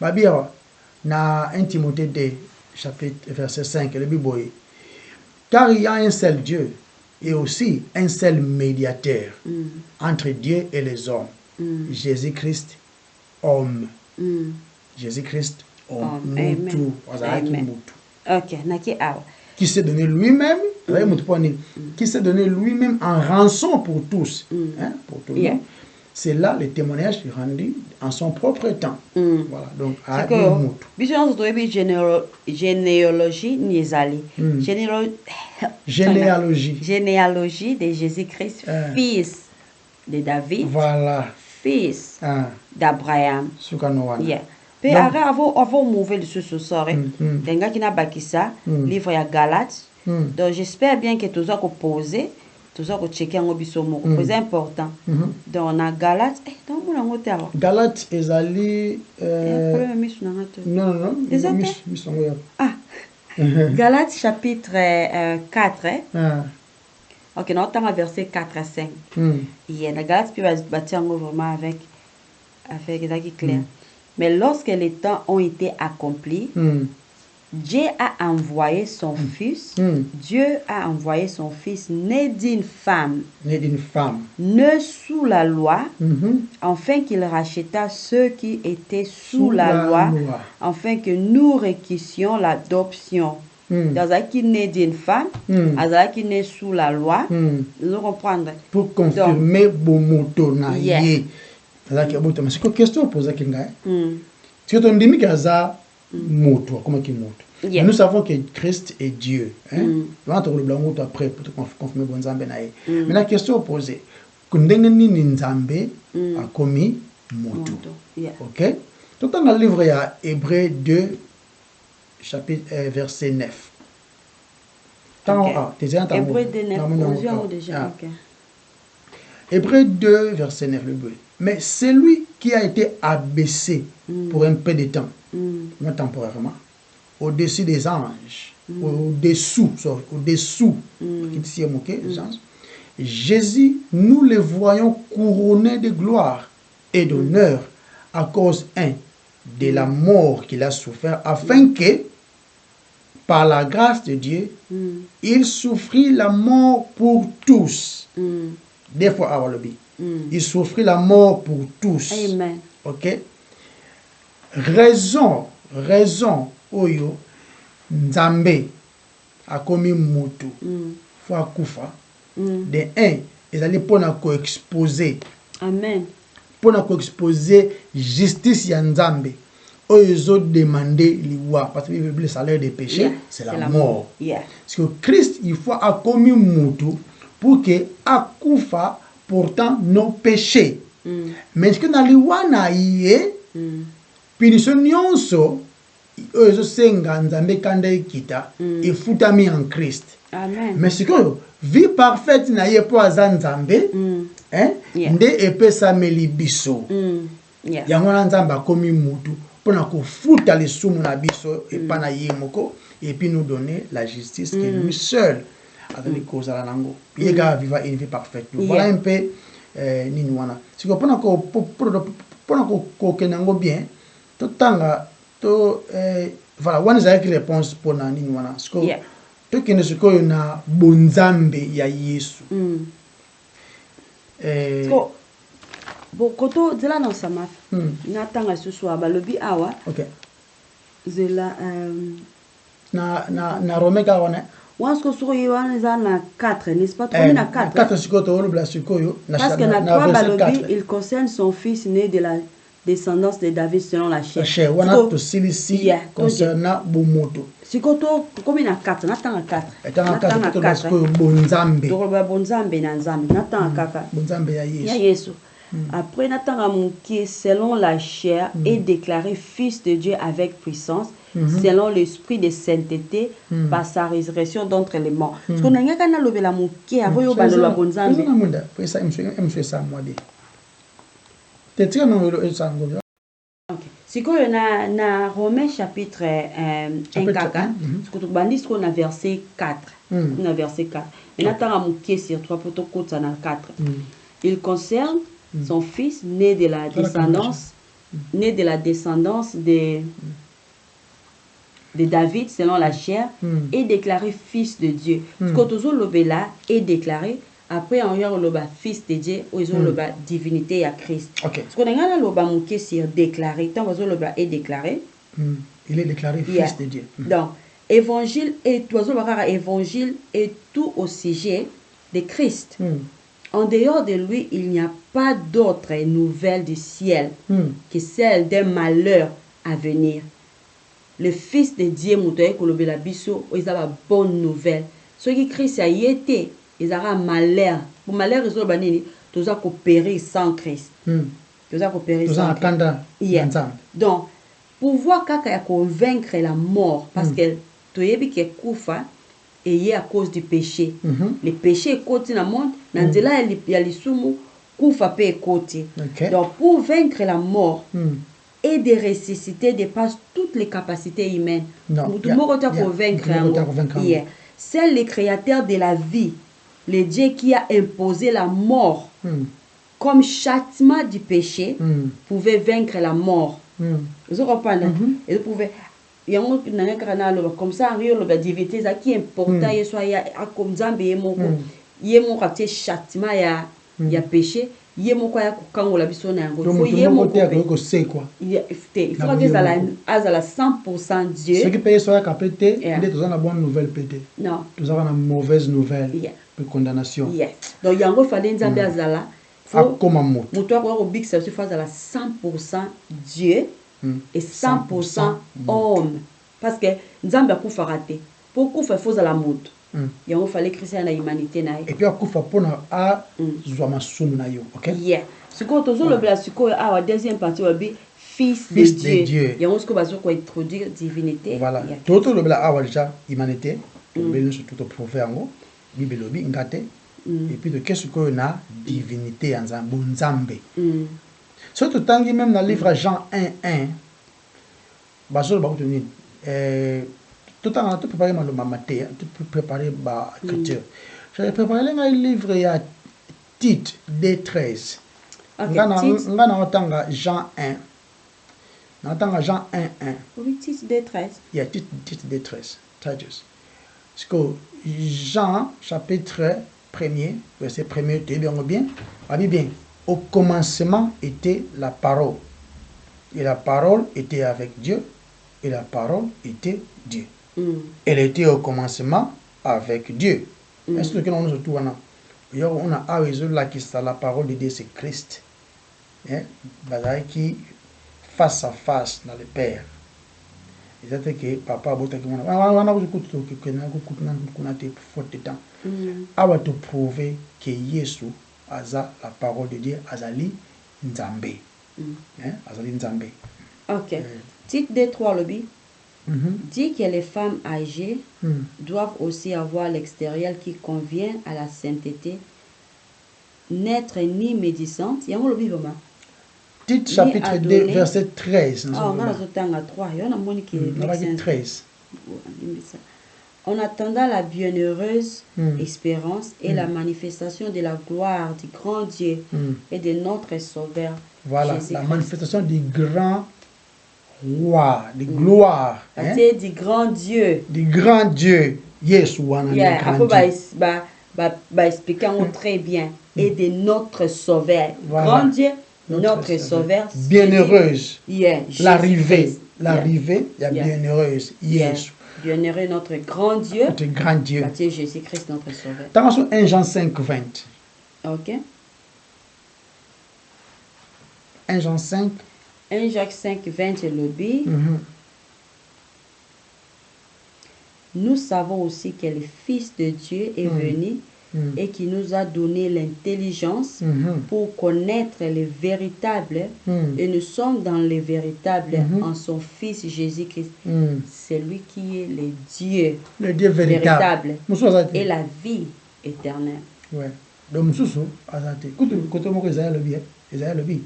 Babia, na 1 Timothée 2, chapitre, verset 5, le Bible. Car il y a un seul Dieu et aussi un seul médiateur entre Dieu et les hommes. Jésus-Christ, homme. Jésus-Christ, homme. Mutu. Amen. Ok, naki awa. Qui s'est donné lui-même, qui s'est donné lui-même en rançon pour tous, pour tout le monde. C'est là le témoignage rendu en son propre temps. Voilà, donc à généalogie nizali. Généalogie de Jésus-Christ, fils de David. Voilà. Fils d'Abraham. Yeah. Pe avant mauvais de ce soir, denga qui n'a bakisa livre ya Galates. Donc j'espère bien que tous ont posé, tous ont checké en bisomo, c'est important. Donc on a Galates, donc on a ngoté alors. Galates ezali non, Galates chapitre 4. OK, on entend verset 4 à 5. Il y a Galates puis bâtir vraiment avec ça qui est clair. Mais lorsque les temps ont été accomplis, Dieu a envoyé son fils. Dieu a envoyé son fils né d'une femme. Né d'une femme. Né sous la loi, afin qu'il racheta ceux qui étaient sous la loi, afin que nous requissions l'adoption. Azaki né d'une femme, Azaki né sous la loi. Nous comprendre. Pour confirmer bomoto na ye. Azaki bomoto. Mais c'est quoi question poser kinga? Si on dit que ça moto, comment qui moto? Nous savons que Christ est Dieu. On va le blanc après pour confirmer bon Nzambe na ye. Mais la question posée, kundenge nini Nzambe a commis moto. OK? Donc dans le livre il y a Hébreux 2 chapitre verset 9. Hébreux 2 9 déjà. Hébreux 2 verset 9 le bleu. Mais celui qui a été abaissé pour un peu de temps, non temporairement, au-dessus des anges, au-dessous, Jésus, nous le voyons couronné de gloire et d'honneur à cause, de la mort qu'il a souffert, afin que, par la grâce de Dieu, il souffrit la mort pour tous. Des fois, avoir le but. Il souffrit la mort pour tous. Amen. Ok? Raison, oyo, Nzambe a commis moto. Faut akufa. De ils allaient pour exposer. Amen. Pour exposer justice ya Nzambe. Ils ont demandé l'iwa. Parce que le salaire des péchés, c'est la mort. Parce que Christ, il faut a commis moto pour que akufa pourtant nos péchés. Mais ce que na liwa na iye, punition nyonso, oyo senga Nzambe kanda ikita, ifutami en Christ. Amen. Mais ce que vie parfaite na ye po aza Nzambe, nde epesa meli biso. Yango na Nzambe akomi mutu pona kofuta lisumu na biso epa na ye moko et puis nous donner la justice que lui seul a donné cause à la nango. Yega viva une vie parfaite. Voilà un peu nini wana. Si ko pona ko kenango bien, to tanga to voilà, one is like réponse pour na nini wana. Sko to kene siko na bonzambe ya Yesu. Sko bokoto zela na sama. Na tanga susu abalobi awa. OK. Zela na Romain wana. Wansko soko yohana za na 4, n'est-ce pas? 3 na 4. 4 sikoto on bla sikoyo na parce que na 3 balobi il concerne son fils né de la descendance de David selon la chair. La chair wana to silisi concernant bomoto. Sikoto komi na 4, na tanga 4. Na tanga 4 sikoyo bonzambe. Donc bonzambe na nzambe na tanga kaka. Bonzambe ya Yesu. Ya Yesu. Après Nathan qui selon la chair est déclaré fils de Dieu avec puissance selon l'esprit de sainteté par sa résurrection d'entre les morts. Parce qu'on a rien qu'à lever la mouké avant yo balo la bonzambe. Si qu'on na Romains chapitre 1 kaka, ce que tu bandis qu'on a verset 4. On a verset 4. Et Nathan a mouké sur 3 pour ton côté na 4. Il concerne son fils né de la descendance de David selon la chair est déclaré fils de Dieu. Ce que tu as là est déclaré après on y a le fils de Dieu ou ils ont le divinité à Christ. Ce qu'on a le mouké sur déclaré tant que le est déclaré. Il est déclaré fils de Dieu. Donc évangile et évangile est tout au sujet de Christ. En dehors de lui, il n'y a pas d'autre nouvelle du ciel que celle d'un malheur à venir. Le Fils de Dieu, ils ont la bonne nouvelle. Ceux qui Christ a été, ils ont un malheur. Pour malheur, ils ont périr sans Christ. Ils ont périr sans Christ. Donc, pour voir quelqu'un convaincre la mort, parce que tu es bien koufa. Et à cause du péché. Le péché côté dans le monde, Nandela il y a les sumu, koufa pe côté. Donc pour vaincre la mort et de ressusciter dépasse toutes les capacités humaines. Tout le monde pour vaincre la mort. C'est le créateur de la vie, le Dieu qui a imposé la mort comme châtiment du péché, pouvait vaincre la mort. Vous comprenez? Il pouvait yango nanga kana lo comme ça en rio la divinité ça qui est important et soit ya comme Nzambe yemoko atie châtiment ya péché yemoko ya kokangola biso na yango faut yemoko ko c'est quoi il faut que azala 100% Dieu ce qui paye soit capté il est dans la bonne nouvelle pété non nous avons une mauvaise nouvelle de condamnation donc yango fallait Nzambe azala comme moto moto ko big ça se fait azala 100% Dieu et 100% homme parce que Nzambe akufaka te pour kufa faut la moto yango fallait Christ na humanité na et puis akufa pona a zwa masumu na yo OK siko tozo le bla siko a deuxième partie wabi fils de Dieu yango siko bazo ko introduire divinité voilà toto le bla a déjà humanité belo surtout prouver yango bibelobi ngate et puis de qu'est-ce que na divinité en Nzambe surtout tangi même dans le livre Jean 1:1 bazo ba tenir tout en tout préparer ma maté tout préparer ba écriture j'avais préparé un livre ya Tite D13 ngana otanga Jean 1 natanga Jean 1:1 oui Tite D13 il y a Tite D13 traduce parce que Jean chapitre 1er verset 1er tu bien au commencement était la parole et la parole était avec Dieu et la parole était Dieu. Elle était au commencement avec Dieu. Est-ce que nous surtout on a raison là qui la parole de Dieu c'est Christ. Qui face à face dans le Père. Et c'est que papa bota qui on a faute temps. A va te prouver que Jésus aza la parole de Dieu azali Nzambe. Azali Nzambe. OK. Titre D3 lobby dit que les femmes âgées doivent aussi avoir l'extérieur qui convient à la sainteté, n'être ni médisante. Il y a un lobby vraiment. Titre chapitre 2 verset 13. On a 3. Il y a un 13. En attendant la bienheureuse espérance et la manifestation de la gloire du grand Dieu et de notre Sauveur. Voilà, la manifestation du grand roi, de gloire. Du grand Dieu. Du grand Dieu. Yes, one après, bah, expliquer très bien. Et de notre Sauveur. Voilà. Grand Dieu, notre Sauveur. Bienheureuse. L'arrivée. L'arrivée, il y a bienheureuse. Yes. Bienheureux notre grand Dieu. Notre grand Dieu. Jésus-Christ, notre Sauveur. Dans 1 Jean 5, 20. OK. 1 Jean 5. 1 Jacques 5, 20 le B. Nous savons aussi que le Fils de Dieu est venu et qui nous a donné l'intelligence pour connaître les véritables. Et nous sommes dans les véritables en son Fils Jésus-Christ. C'est lui qui est le Dieu véritable et la vie éternelle. Ouais. Donc, côté moi, Isaïe le bien.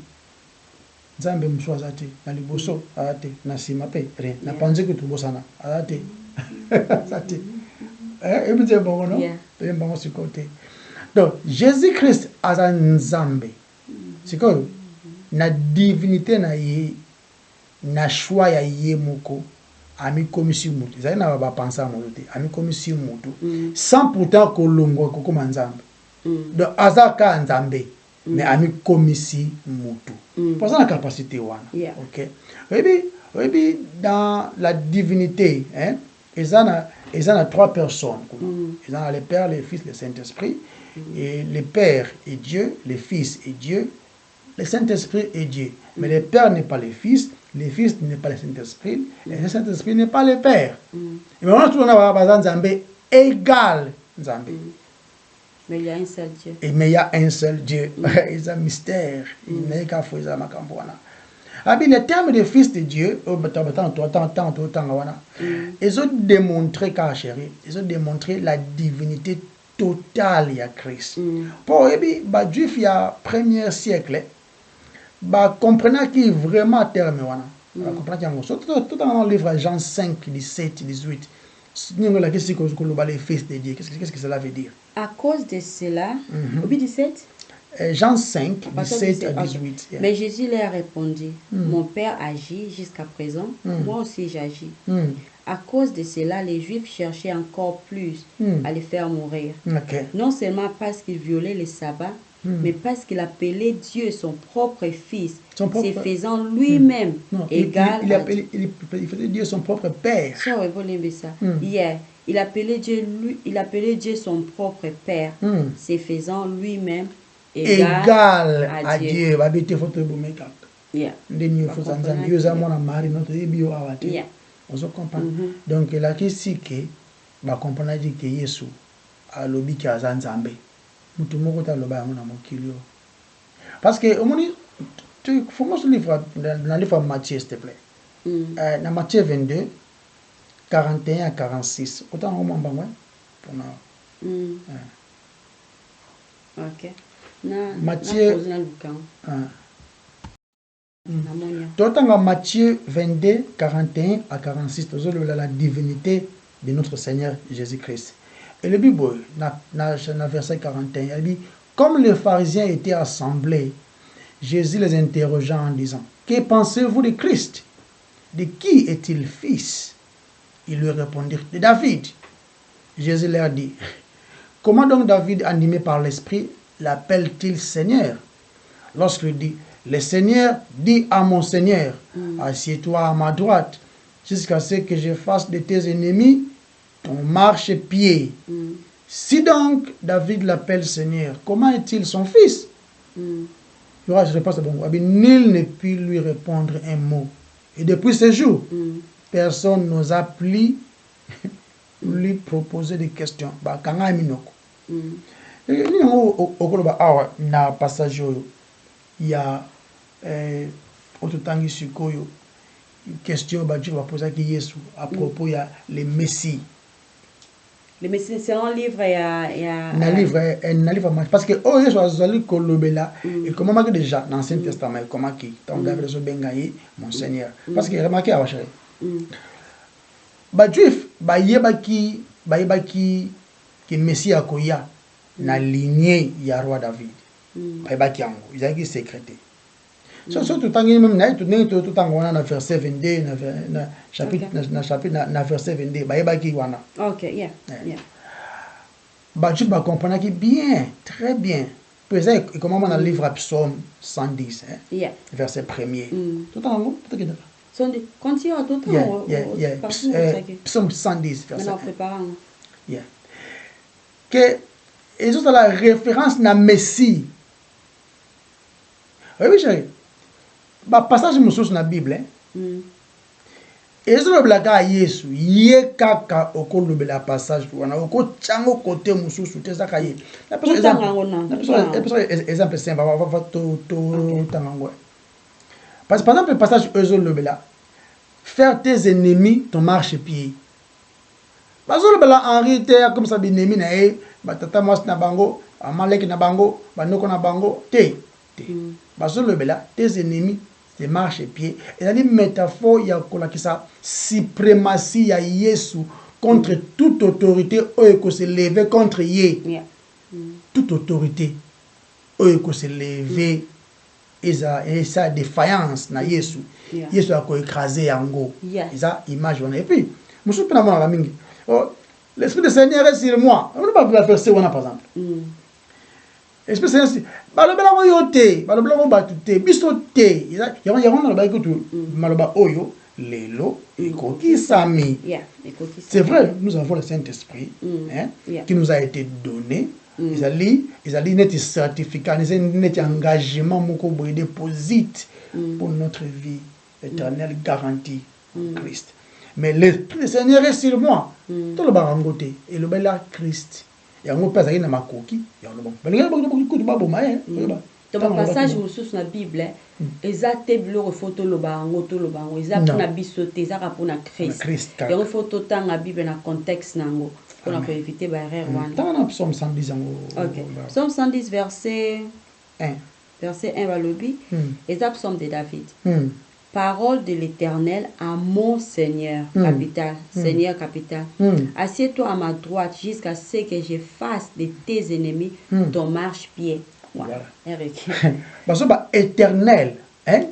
Nzambe mso azate na liboso azate na sima pe rien na panze que tubosana azate azate et bien bon non et bon sur côté donc Jésus-Christ aza Nzambe c'est quoi na divinité na ye na choix ya ye moko ami komisi mutu ça na ba penser mutu ami komisi mutu sans pourtant kolongo ko Nzambe donc azaka Nzambe mais ami komisi mutu pour ça la capacité wana OK oui dans la divinité hein ils ont trois personnes ils ont le Père, le Fils, le Saint-Esprit et le Père est Dieu, le Fils est Dieu, le Saint-Esprit est Dieu, mais le Père n'est pas le Fils n'est pas le Saint-Esprit et le Saint-Esprit n'est pas le Père. Et maintenant tout on a besoin Nzambe égal Nzambe. Mais il y a un seul Dieu. Mais il y a un seul Dieu. Il y a un mystère. Il y a un fouet. Le terme de fils de Dieu, ils ont démontré, ils ont démontré la divinité totale de Christ. Pour les Juifs, il y a premier siècle, comprenant qui vraiment terme. Tout dans le livre Jean 5, 17, 18. Qu'est-ce que cela veut dire? À cause de cela, 17. Jean 5, À partir 17 à ok. 18. Yeah. Mais Jésus leur répondit, mon Père agit jusqu'à présent, moi aussi j'agis. À cause de cela, les Juifs cherchaient encore plus à les faire mourir. Ok. Non seulement parce qu'il violait le sabbat, mais parce qu'il appelait Dieu son propre fils, se faisant lui-même égal il faisait Dieu son propre père. Ça, yeah. Il appelait Dieu son propre père, se faisant lui-même égal à Dieu. Yeah. Yeah. On comprend. Donc là ici que ba comprendre dit que Yesu a lobi ki azanzambe. Mutu moko ta loba yango na mokili. Parce que au moins tu faut que livre dans le livre de Matthieu s'il te plaît. Dans Matthieu 22 41 à 46. Autant au moins bangwe pour na. OK. Matthieu Totanga Matthieu 22, 41 à 46, la divinité de notre Seigneur Jésus-Christ. Et le Bible, dans verset 41, il dit, comme les pharisiens étaient assemblés, Jésus les interrogea en disant, que pensez-vous de Christ? De qui est-il fils? Ils lui répondirent, de David. Jésus leur dit, comment donc David, animé par l'Esprit, l'appelle-t-il Seigneur? Lorsqu'il dit, le Seigneur dit à mon Seigneur, assieds-toi à ma droite, jusqu'à ce que je fasse de tes ennemis ton marchepied. Si donc David l'appelle Seigneur, comment est-il son fils? Je réponds, bon, nul ne peut lui répondre un mot. Et depuis ce jour, personne n'osa plus lui proposer des questions. Na passage il y a une question que va poser à propos de le Messie. Le Messie, c'est un livre, un livre, parce que oh Yesu azali kolobela et comment marqué déjà dans l'Ancien Testament comment qui donc David so bengaye mon Seigneur parce que remarquez à chéri ba juif ba yebaki que Messie akoya na lignée ya roi David ba yebaki yango izaki secrété so tout tangi même na tout tango na verset 22 na chapitre na verset 22 ba yebaki wana. OK, yeah. Bah, tu vas comprendre qui bien, très bien. Et comment on a le livre à Psaume 110, hein? Yeah. Verset 1er. Tout en haut, tout en haut. Continue tout en haut. Psaume 110, verset 1. Yeah. Que, et ça, la référence na Messie. Oui, chérie. Bah, passage dans la Bible, hein? Et ce que Yesu ye kaka okolobela passage wana oko chango côté mususu te zakaye la exemple simple va to tango parce que par exemple le passage ezolobela faire tes ennemis ton marchepied bazolobela en réalité comme ça binemi na e batata mwas na bango amaleki na bango banoko na bango te bazolobela tes ennemis de marche-pied. Et c'est une métaphore qui sa suprématie ya Yesu contre toute autorité qui se lever contre Yé. Toute autorité qui se lever et sa défaillance na Yesu. Yesu a écrasé yango. Et ça image et puis je suis pas dans mingi. L'esprit du Seigneur est sur moi. On ne peut pas faire ça par exemple. Espèce de balobela mo yote balobela mo batute biso te ya on ba ikutu maloba oyo lelo ekoki sami. C'est vrai, nous avons le Saint-Esprit qui nous a été donné. Ils allaient net certificat, net engagement moko boy déposite pour notre vie éternelle garantie en Christ. Mais le Seigneur est sur moi. Tout le barangote et le bel Christ. Il y a un passage dans ma coquille. Il y a un passage dans la Bible. Ils ont été photo le bango, tout le bango. Ils ont pris bisote, ils ont pris Christ. Il y a une photo dans la Bible dans le contexte nango pour éviter barrière. Dans Psaume 110 OK. Psaume 110 verset 1. Verset 1 va le bi. Ils ont psaume de David. Parole de l'Éternel à mon Seigneur, capital, Seigneur capital. Assieds-toi à ma droite jusqu'à ce que je fasse de tes ennemis ton marche-pied. Voilà. Eric. Parce que éternel, hein?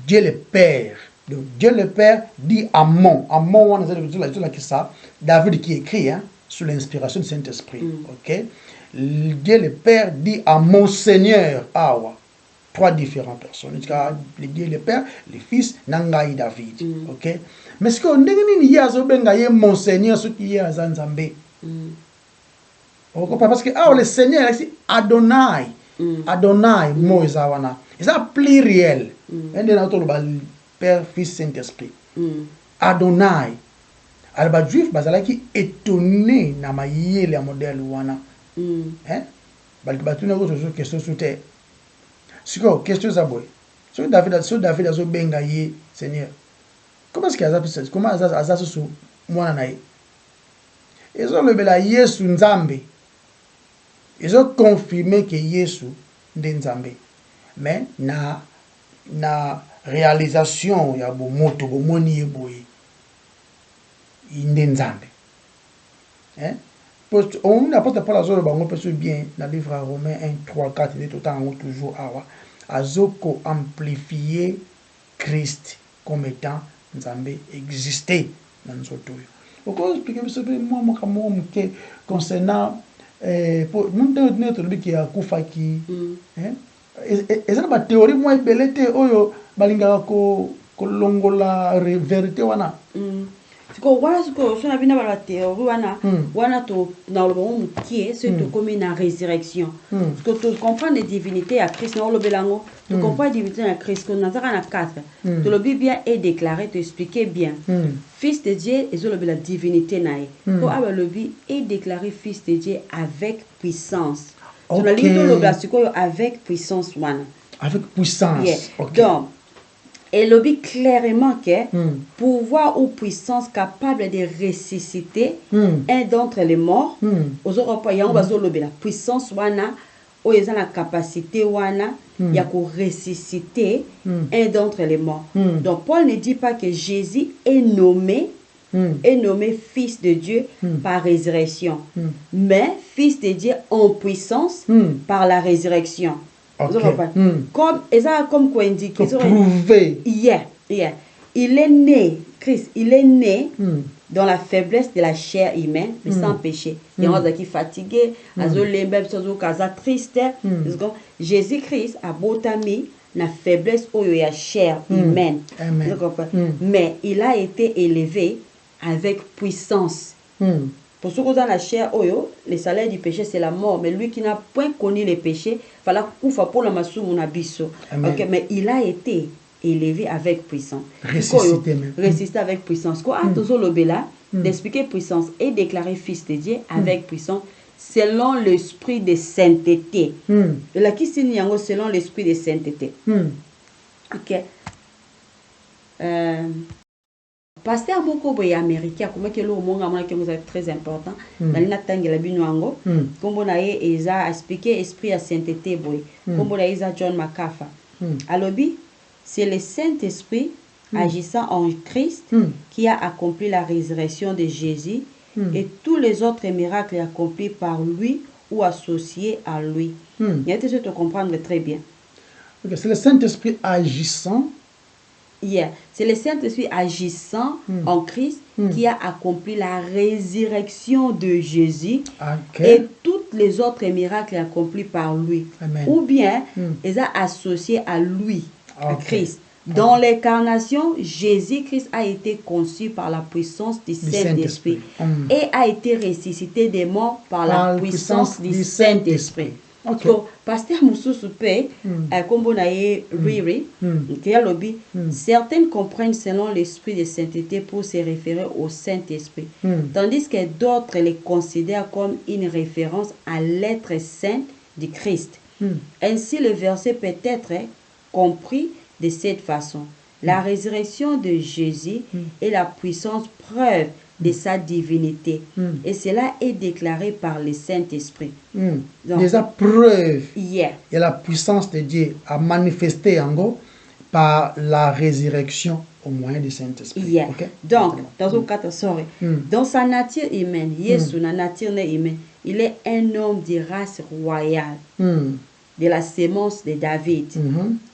Dieu le Père. Donc Dieu le Père dit Amon. Amon, on a dit ça. David qui écrit, hein, sous l'inspiration du Saint-Esprit. Ok? Dieu le Père dit à mon Seigneur. Awa. 3 différentes personnes. Dieu le Père, le Fils, Nangaï David. Ok? Mais ce qu'on dit, il y a mon Seigneur, ce qui est à Zanzambé. Parce que le Seigneur, c'est Adonai. Adonai, Moïsawana. C'est un pluriel. Père, Fils, Saint-Esprit. Adonai. Alors, juif, qui est étonné na maïe le modèle wana. Hein? Batuna ko so question sur terre. Siko question ça boy. So David a zo benga ye Seigneur. Comment est-ce qu'il a ça? Comment ça so mwana na ye? Ils ont levé la Yesu Nzambe. Ils ont confirmé que Yesu est Nzambe. Mais na réalisation ya bo moto bo moni boy. Il est Nzambe. Hein? On apporte pas la zone bango parce bien dans le livre Romains 1 3 4 il est tout le temps toujours awa azoko amplifier Christ comme étant Nzambe existé dans notre vie. Pourquoi expliquer moi concernant pour notre lui qui a kufa qui hein et ça ba théorie moi belete oyo balinga ko longola vérité wana Siko wana siko sona bina bala théorie wana to na lo bon qui c'est to comme une résurrection parce que tu comprends les divinités à Christ na lo belango tu comprends les divinités à Christ qu'on a na 4 tu le bien est déclaré tu expliquer bien fils de Dieu et la divinité na to aba le bi est déclaré fils de Dieu avec puissance tu la ligne lo bla siko avec puissance wana avec puissance donc et lobby clairement que pouvoir ou puissance capable de ressusciter un d'entre les morts aux Européens on va lobby la puissance wana ou ils ont la capacité wana ya ko ressusciter un d'entre les morts donc Paul ne dit pas que Jésus est nommé fils de Dieu par résurrection mais fils de Dieu en puissance par la résurrection. Comme quoi indiqué prouver il est né Christ il est né dans la faiblesse de la chair humaine mais sans péché il y a qui fatigué triste Jésus-Christ a botami la faiblesse de la chair humaine mais il a été élevé avec puissance. Pour ceux qui ont la chair, le salaire du péché, c'est la mort. Mais lui qui n'a point connu les péchés, il fallait pour la massou mon abisso. Mais il a été élevé avec puissance. Résister avec puissance. Quoi, d'expliquer puissance et déclarer fils de Dieu avec puissance selon l'esprit de sainteté. Et là, qui signe selon l'esprit de sainteté. Ok. Pasteur beaucoup boy américain comme que le monde à que vous êtes très important dans la tangela binoango comme on a expliqué esprit à sainteté boy comme on a John MacArthur alobi c'est le Saint-Esprit agissant en Christ qui a accompli la résurrection de Jésus et tous les autres miracles accomplis par lui ou associés à lui. Il y a des choses à comprendre très bien. C'est le Saint-Esprit agissant. C'est le Saint-Esprit agissant en Christ qui a accompli la résurrection de Jésus et tous les autres miracles accomplis par lui. Ou bien, ils ont associé à lui, à Christ. Dans l'incarnation, Jésus-Christ a été conçu par la puissance du Saint-Esprit et a été ressuscité des morts par la puissance du Saint-Esprit. So, pasteur Moussou Pé, comme on a Riri, qui a lobby, certains comprennent selon l'esprit de sainteté pour se référer au Saint-Esprit, tandis que d'autres les considèrent comme une référence à l'être saint du Christ. Ainsi, le verset peut être compris de cette façon. La résurrection de Jésus est la puissance preuve de sa divinité. Et cela est déclaré par le Saint-Esprit. Déjà preuve. Il y a la puissance de Dieu à manifester en gros par la résurrection au moyen du Saint-Esprit. Donc, dans le cas dans sa nature humaine, Jésus, la nature humaine, il est un homme de race royale. de la sémence de David.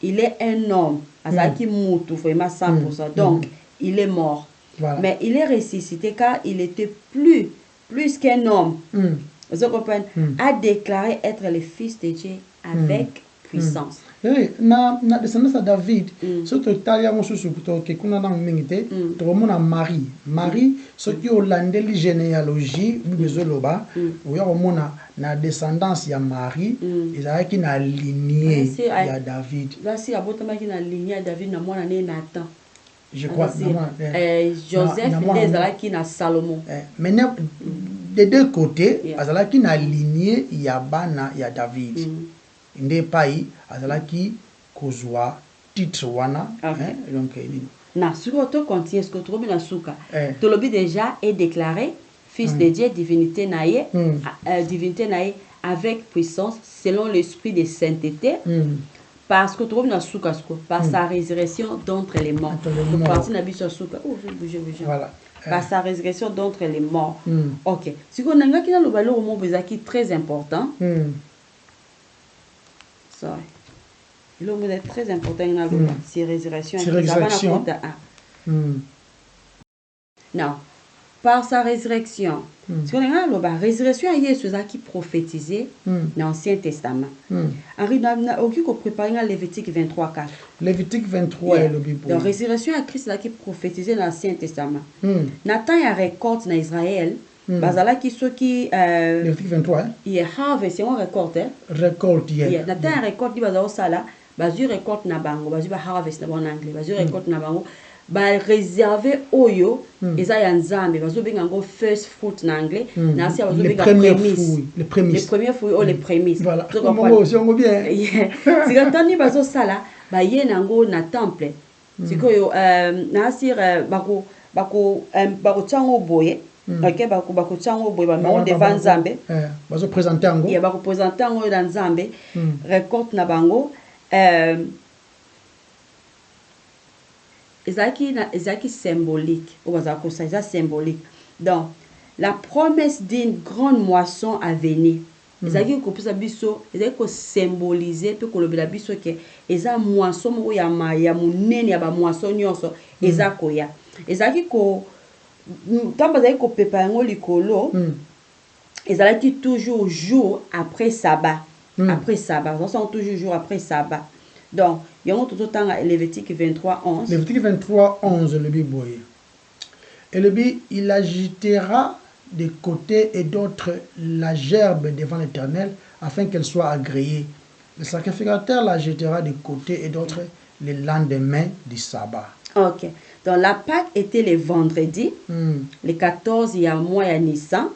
Il est un homme, azalaki mutu vraiment 100%. Donc, il est mort. Voilà. Mais il est ressuscité car il était plus qu'un homme. Vous comprenez? A déclaré être le fils de Dieu avec puissance. Oui, na descendance de David, ce que Talia Mosusu que kuna na mingite, to mona Marie, ce qui hollandais la généalogie, bizoloba, ou ya mona na descendance ya Marie, ils a qui na lignée ya David. Là si abotama qui na lignée David na mona né Nathan. Je crois Joseph est qui na Salomon. Mais des deux côtés, azala qui na lignée ya bana ya David. Inde pai azalaki kozwa titre wana donc na suko to continue ce que tu na suka to lobi déjà est déclaré fils de Dieu divinité naie avec puissance selon l'esprit de sainteté parce que tu na suka par sa résurrection d'entre les morts parti na biso suka voilà par sa résurrection d'entre les morts OK siko nanga kina lobalo mo bezaki très important il est très important dans le c'est résurrection. Non, par sa résurrection. Si on a la résurrection, il y a ceux qui prophétisaient dans l'Ancien Testament. Henri n'a aucun préparé dans Lévitique 23, 4. Lévitique 23 est le Bible. La résurrection à Christ qui prophétisait dans l'Ancien Testament. Nathan a récolte dans Israël. Bazala qui ceux qui Lévitique 23 il est harvest on récolte récolte hier Nathan récolte bazao sala bazu récolte na bango bazu ba harvest na bon anglais bazu récolte na bango ba réserver oyo eza ya nzambe bazu benga ngo first fruit na anglais na sia bazu benga prémices les premiers fruits ou les prémices voilà comment aussi on bien si quand bazo sala ba ye nango na temple sikoyo na sir bako chango boye OK bako chango boye ba mo devant nzambe bazo présenter ngo ya bako présenter ngo dans nzambe récolte na bango ezaki symbolique ou bazako ça symbolique donc la promesse d'une grande moisson à venir ezaki ko pesa biso ezaki ko symboliser pe ko lobela biso ke eza moisson mo ya munene ya ba moisson nyonso ezako ya ezaki ko tamba ezaki ko pepa ngo likolo ezalaki toujours jour après sabbat après sabbat on sent toujours jour après sabbat donc il y a un tout temps Lévitique 23 11 Lévitique 23 11 le Bible et le Bible il agitera de côté et d'autre la gerbe devant l'Éternel afin qu'elle soit agréée. Le sacrificateur la jettera de côté et d'autre le lendemain du sabbat. OK. Donc la Pâque était le vendredi, le 14 il y a mois à Nissan.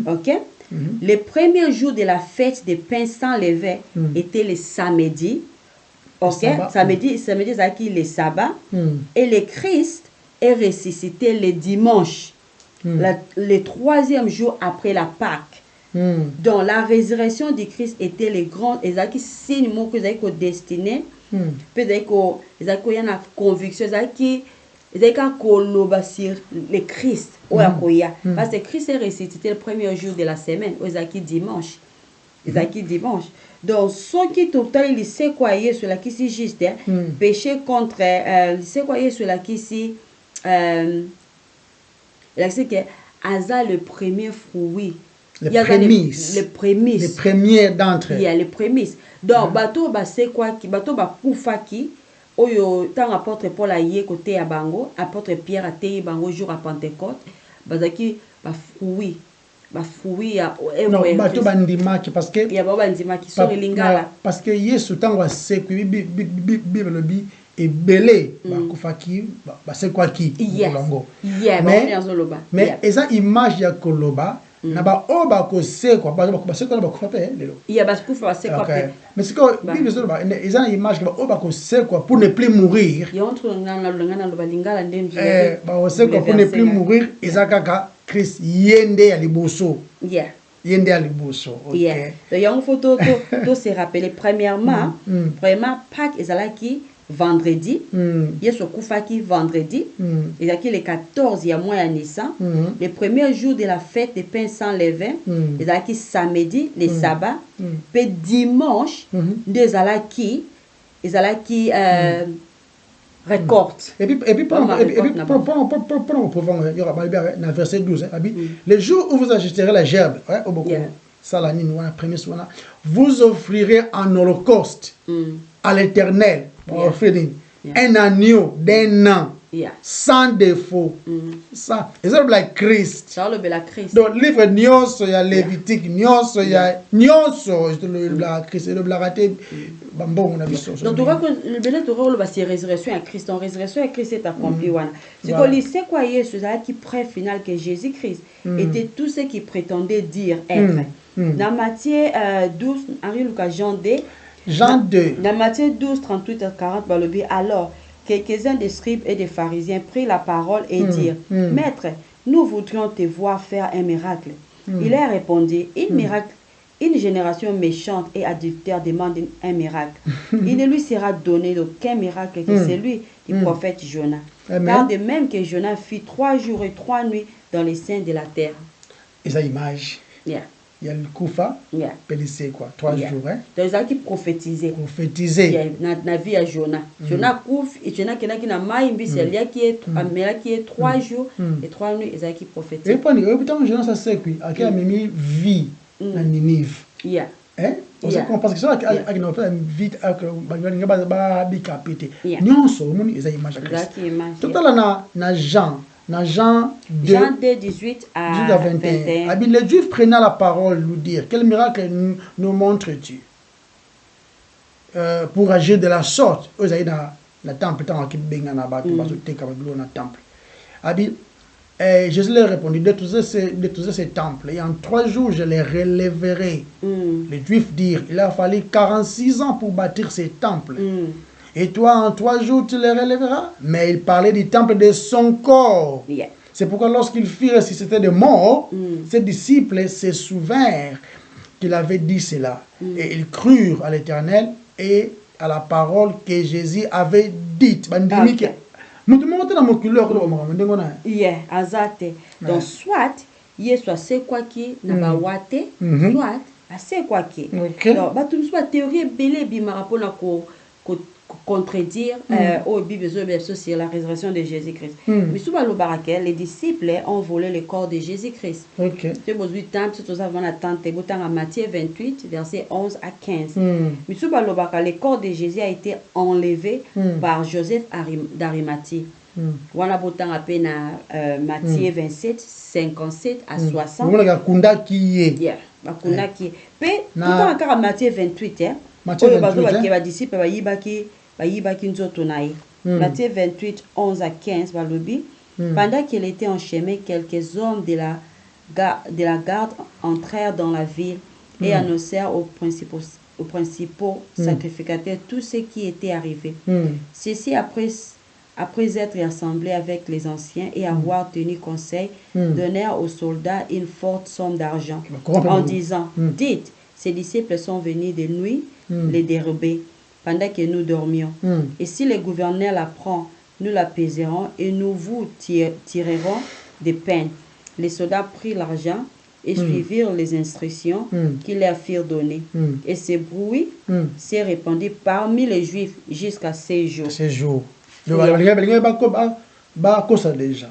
OK. Le premier jour de la fête des pains sans levain était le samedi. OK. Samedi c'est qui le sabbat. Et le Christ est ressuscité le dimanche. Le troisième jour après la Pâque. Donc la résurrection du Christ était le grand ezaki signe mo que ezaki ko destiné peut ezaki ko yana conviction ezaki ko loba sur le Christ oya koya parce que Christ est ressuscité le premier jour de la semaine ezaki dimanche donc ce qui total il sait quoi est sur la qui si juste péché contre il sait quoi est sur la qui si là c'est que Asa le premier fruit les prémices les premiers d'entre eux il y a les prémices donc bateau ba c'est quoi qui bateau ba kufaki oyo tant apôtre Paul a yé côté à bango apôtre Pierre a té bango jour à Pentecôte bazaki ba fruit ya non bateau bandimaki parce que il y a ba bandimaki sur lingala parce que Yesu tango c'est que bible bi et belé bakufaki ba c'est quoi qui longo mais eza image ya koloba na ba o ba ko se quoi ba se ko ba ko fa lelo ya ba ko fa se quoi mais c'est que bible zo ba eza image ba o ba ko se quoi pour ne plus mourir ya entre ngana lo ba lingala ndembi ba o se quoi pour ne plus mourir eza kaka Christ yende ya liboso yende ya liboso OK donc ya une photo to se rappeler premièrement Pâques ezalaki vendredi. Yesu Kufaki vendredi. Et là, le 14, il y a moins à Nissan. Le premier jour de la fête des pains sans levain. Et là, samedi, les sabbats. Puis dimanche, des alaki. Les alaki récolte. Et puis, pendant verset 12, le jour où vous acheterez la gerbe, vous offrirez un holocauste à l'Éternel, un agneau d'un an, sans défaut. Ça, c'est like Christ. Donc, livre Nyos, il y a Lévitique, Nyos, il y a Nyos, la Christ, le raté. Donc, tu vois que le bénéfice de c'est résurrection à Christ. En résurrection à Christ est accompli. C'est qu'on sait quoi est ce qui près final que Jésus-Christ était tout ce qu'il prétendait dire être. Dans Matthieu 12, Henri Lucas Jean 2. Dans Matthieu 12, 38 à 40, alors quelques-uns des scribes et des pharisiens prirent la parole et dirent, Maître, nous voudrions te voir faire un miracle. Il leur répondit, une génération méchante et adultère demande un miracle. Il ne lui sera donné d'aucun miracle que celui du prophète Jonas. Car de même que Jonas fit 3 jours et 3 nuits dans les seins de la terre. Et ça image. Il y a le Koufa, c'est quoi 3 jours. Hein? Donc, ils ont qui prophétisé. Dans la vie à Jonas. Jonas couvre, et Jonas qui n'a pas eu c'est là qui est 3 jours et 3 nuits, ils ont qui prophétisé. Et puis, Jonas, ça c'est quoi? À qui a mis vie dans Ninive. Hein? Parce que ça, il y a une vie qui a été décapitée. Nous sommes, ils ont image. Tout à l'heure, dans Jean 2, 18 à 21. Les Juifs prenaient la parole, nous dire, quel miracle nous montres-tu pour agir de la sorte? Vous allez dans le temple, dans le temple. Jésus leur répondit, détruisez ces temples, et en 3 jours je les relèverai. Les Juifs dirent, il a fallu 46 ans pour bâtir ces temples. Et toi, en 3 jours, tu les relèveras. Mais il parlait du temple de son corps. C'est pourquoi lorsqu'ils firent ressusciter des morts, ses disciples se souvinrent qu'il avait dit cela. Et ils crurent à l'Éternel et à la parole que Jésus avait dite. Donc, soit c'est quoi qui n'a pas ouaté, soit c'est quoi qui. Donc, tu me théorie belé bimara pour contredire au Bible sur la résurrection de Jésus-Christ. Mais souvent le barakel, les disciples ont volé le corps de Jésus-Christ. C'est besoin de temps, c'est tout ça avant attendre à Matthieu 28 verset 11 à 15. Mais souvent le barakel, le corps de Jésus a été enlevé par Joseph d'Arimathie. Voilà pourtant à peine à Matthieu 27 57 à 60. Voilà kunda qui est. Kunda qui est. Puis tout encore à Matthieu 28 Matthieu 28 Matthieu 28, 11 à 15, pendant qu'il était en chemin, quelques hommes de la garde entrèrent dans la ville et annoncèrent aux principaux sacrificateurs tout ce qui était arrivé. Ceux-ci, après être assemblés avec les anciens et avoir tenu conseil, donnèrent aux soldats une forte somme d'argent en disant, dites, ces disciples sont venus de nuit les dérober pendant que nous dormions. Et si le gouverneur l'apprend, nous l'apaiserons et nous vous tirerons des peines. Les soldats prirent l'argent et suivirent les instructions qu'ils leur firent donner. Et ce bruit s'est répandu parmi les Juifs jusqu'à ces jours. Ba kosa déjà.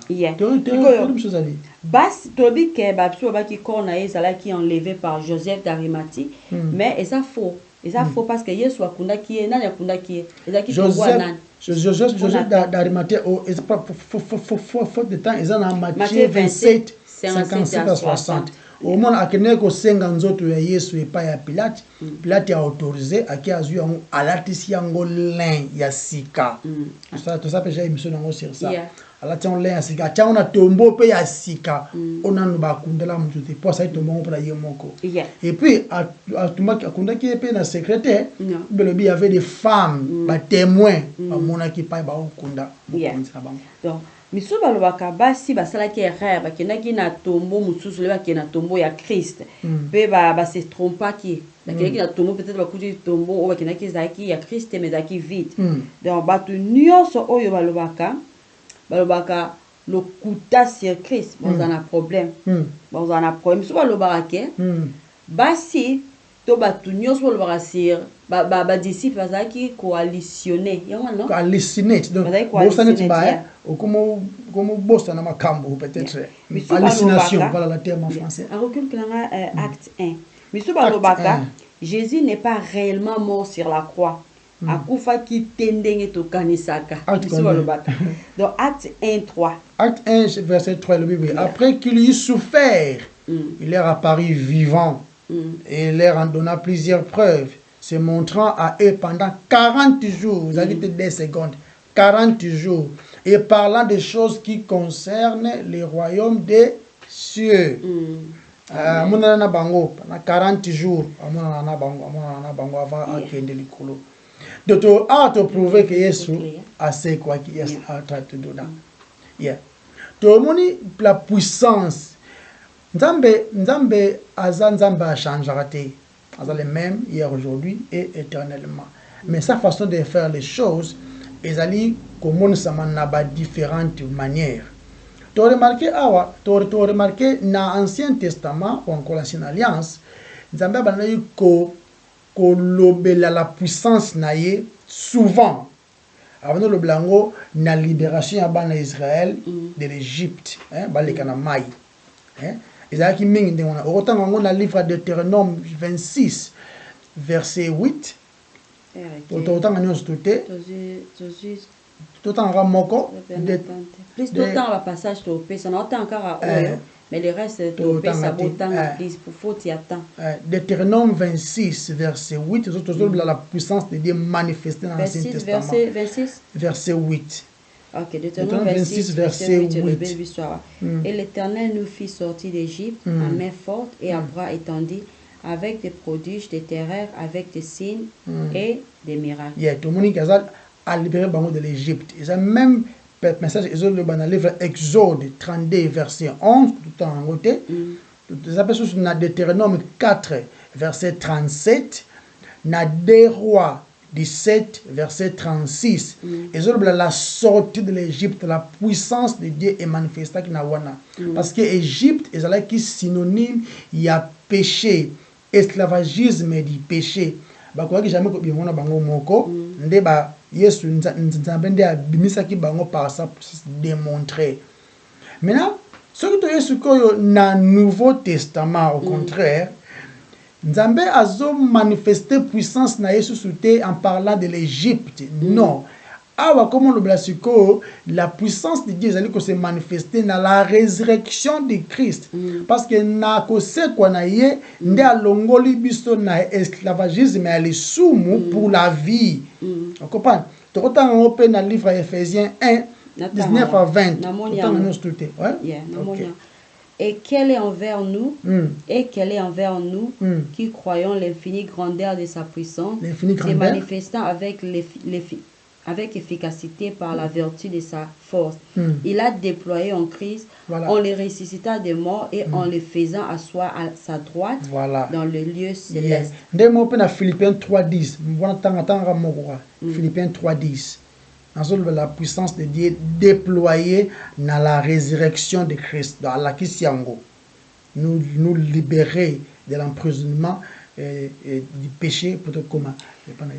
Bas tobi ke ba pso ba ki kona ezala qui enlevé par Joseph d'Arimathie, mais ça faux. Et ça faux parce que Yesu akunda ki e nani akunda ki e ezaki Joseph d'Arimathie au faute de temps ils en Matthieu 27 57 à 60. Au moment akene ko senga nzoto ya Yesu epa ya Pilate, Pilate a autorisé aki azu alatisi yango lin ya sika. Ça tout ça déjà émission nango sur ça. ala tia on ya sika tia on a tombeau pe ya sika on a no ba kundela mutu te pour ça tombeau on pour la yemoko et puis a tumba akunda ki pe na secrétaire belobi y avait des femmes ba témoins ba mona ki pa ba okunda donc miso balobaka basi basalaki erreur bakendaki na tombeau mosusu le bakende na tombeau ya Christ pe ba se trompaki bakendaki na tombeau peut-être bakuti tombeau oyo bakendaki ezalaki ya Christ mais ezalaki vide donc bato nyonso oyo balobaka lokuta sur Christ bazana problème bazana problème miso balobaka ke basi to bato nyonso balobaka sur ba disciples bazalaki coalitionné yango non coalitionné donc bosana ba comme bossa na makambo peut-être hallucination voilà la terme en français en recul klanga acte 1 miso balobaka Jésus n'est pas réellement mort sur la croix akufa ki tendenge to kanisaka miso balobaka donc acte 1:3 acte 1 verset 3 le Bible après qu'il eut souffert il leur apparut vivant et leur en donna plusieurs preuves se montrant à eux pendant 40 jours, vous avez dit 2 secondes, 40 jours, et parlant des choses qui concernent le royaume des cieux. Pendant 40 jours, avant akende likolo. Donc, à te prouver que Yesu a c'est quoi qui est à traiter dedans. Yeah. Donc, la puissance, Nzambe a changé. Les mêmes hier, aujourd'hui et éternellement. Mais sa façon de faire les choses, ils comme ça n'a différentes manières. Tu as remarqué, dans l'Ancien Testament ou encore l'Ancienne Alliance, nous avons eu la puissance souvent. Avant le blanco, la libération d'Israël de l'Égypte, les Canamaï. Isaac Ming, autant on a le livre de Deutéronome 26, verset 8. Autant on a tout en ramoko. Plus d'autant le passage au pays, ça n'a pas encore mais le reste au pays, ça autant plus pour faut y attendre. Deutéronome 26, verset 8, la puissance de Dieu manifestée dans l'Ancien Testament. Verset 8. Ok, Deutéronome 26, verset 8. Et l'Éternel nous fit sortir d'Égypte à main forte et à bras étendus, avec des prodiges, des terreurs, avec des signes et des miracles. Tout le monde a libéré de l'Égypte. Et ça même message dans le livre Exode 32, verset 11, tout en côté. Ça peut être dans Deutéronome 4, verset 37, dans 2 Rois 17, verset 36. Et la sortie de l'Égypte, la puissance de Dieu est manifestée. Parce que l'Égypte est synonyme, il y a péché, esclavagisme du péché. Parce que jamais Yesu nzambende abimisaki bango par ça pour se démontrer. Maintenant, ce que tu es dans le Nouveau Testament, au contraire, Nzambe azo manifester puissance na Yesu souté en parlant de l'Égypte. Non. Awa comme le blasiko, la puissance de Dieu allait se manifester dans la résurrection de Christ. Parce que na kose kwa na ye nde alongoli biso na esclavagisme à l'isumu pour la vie. On comprend? Tu entends dans le livre Ephésiens 1 19 à 20. Et quel est envers nous, qui croyons l'infinie grandeur de sa puissance, se manifestant avec efficacité par la vertu de sa force. Il a déployé en Christ, en le ressuscitant des morts et en le faisant asseoir à sa droite dans le lieu céleste. Philippiens 3:10. Philippiens 3:10. La puissance de Dieu déployée dans la résurrection de Christ, dans la Kisiango. Nous libérer de l'emprisonnement et du péché pour tout commun.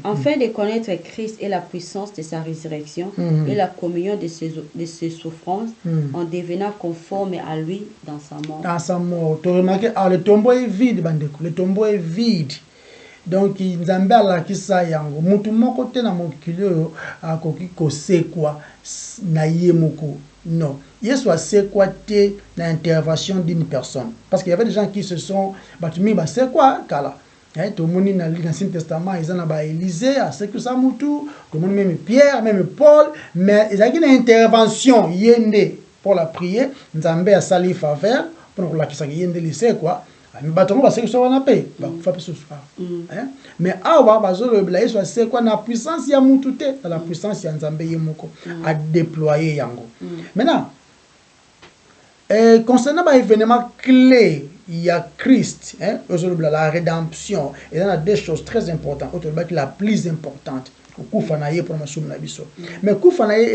Afin de connaître Christ et la puissance de sa résurrection et la communion de ses souffrances en devenant conforme à lui dans sa mort. Dans sa mort. Tu as remarqué, le tombeau est vide, bandeko. Le tombeau est vide. Donc, Nzambe alakisa yango. Mutu moko te na mokili oyo akoki kosekwa na ye moko. Non. Yesu asekwa te na intervention d'une personne. Parce qu'il y avait des gens qui se sont battus, c'est quoi, kala. Tout le monde dans l'Ancien Testament, ils ont Élisée, à ce que ça moutou, tout le monde même Pierre, même Paul, mais ils ont une intervention, yende pour la prière, nous avons un sali faveur pour la qui s'est yende lycée quoi. Mais bâton va se que ça va paix, va faire ce soir. Mais awa bazo le blaye soit c'est quoi la puissance ya mutute, la puissance ya Nzambe yemoko à déployer yango. Maintenant concernant l'événement clé, il y a Christ, la rédemption. Et il y a deux choses très importantes. La plus importante, mais Koufanaye,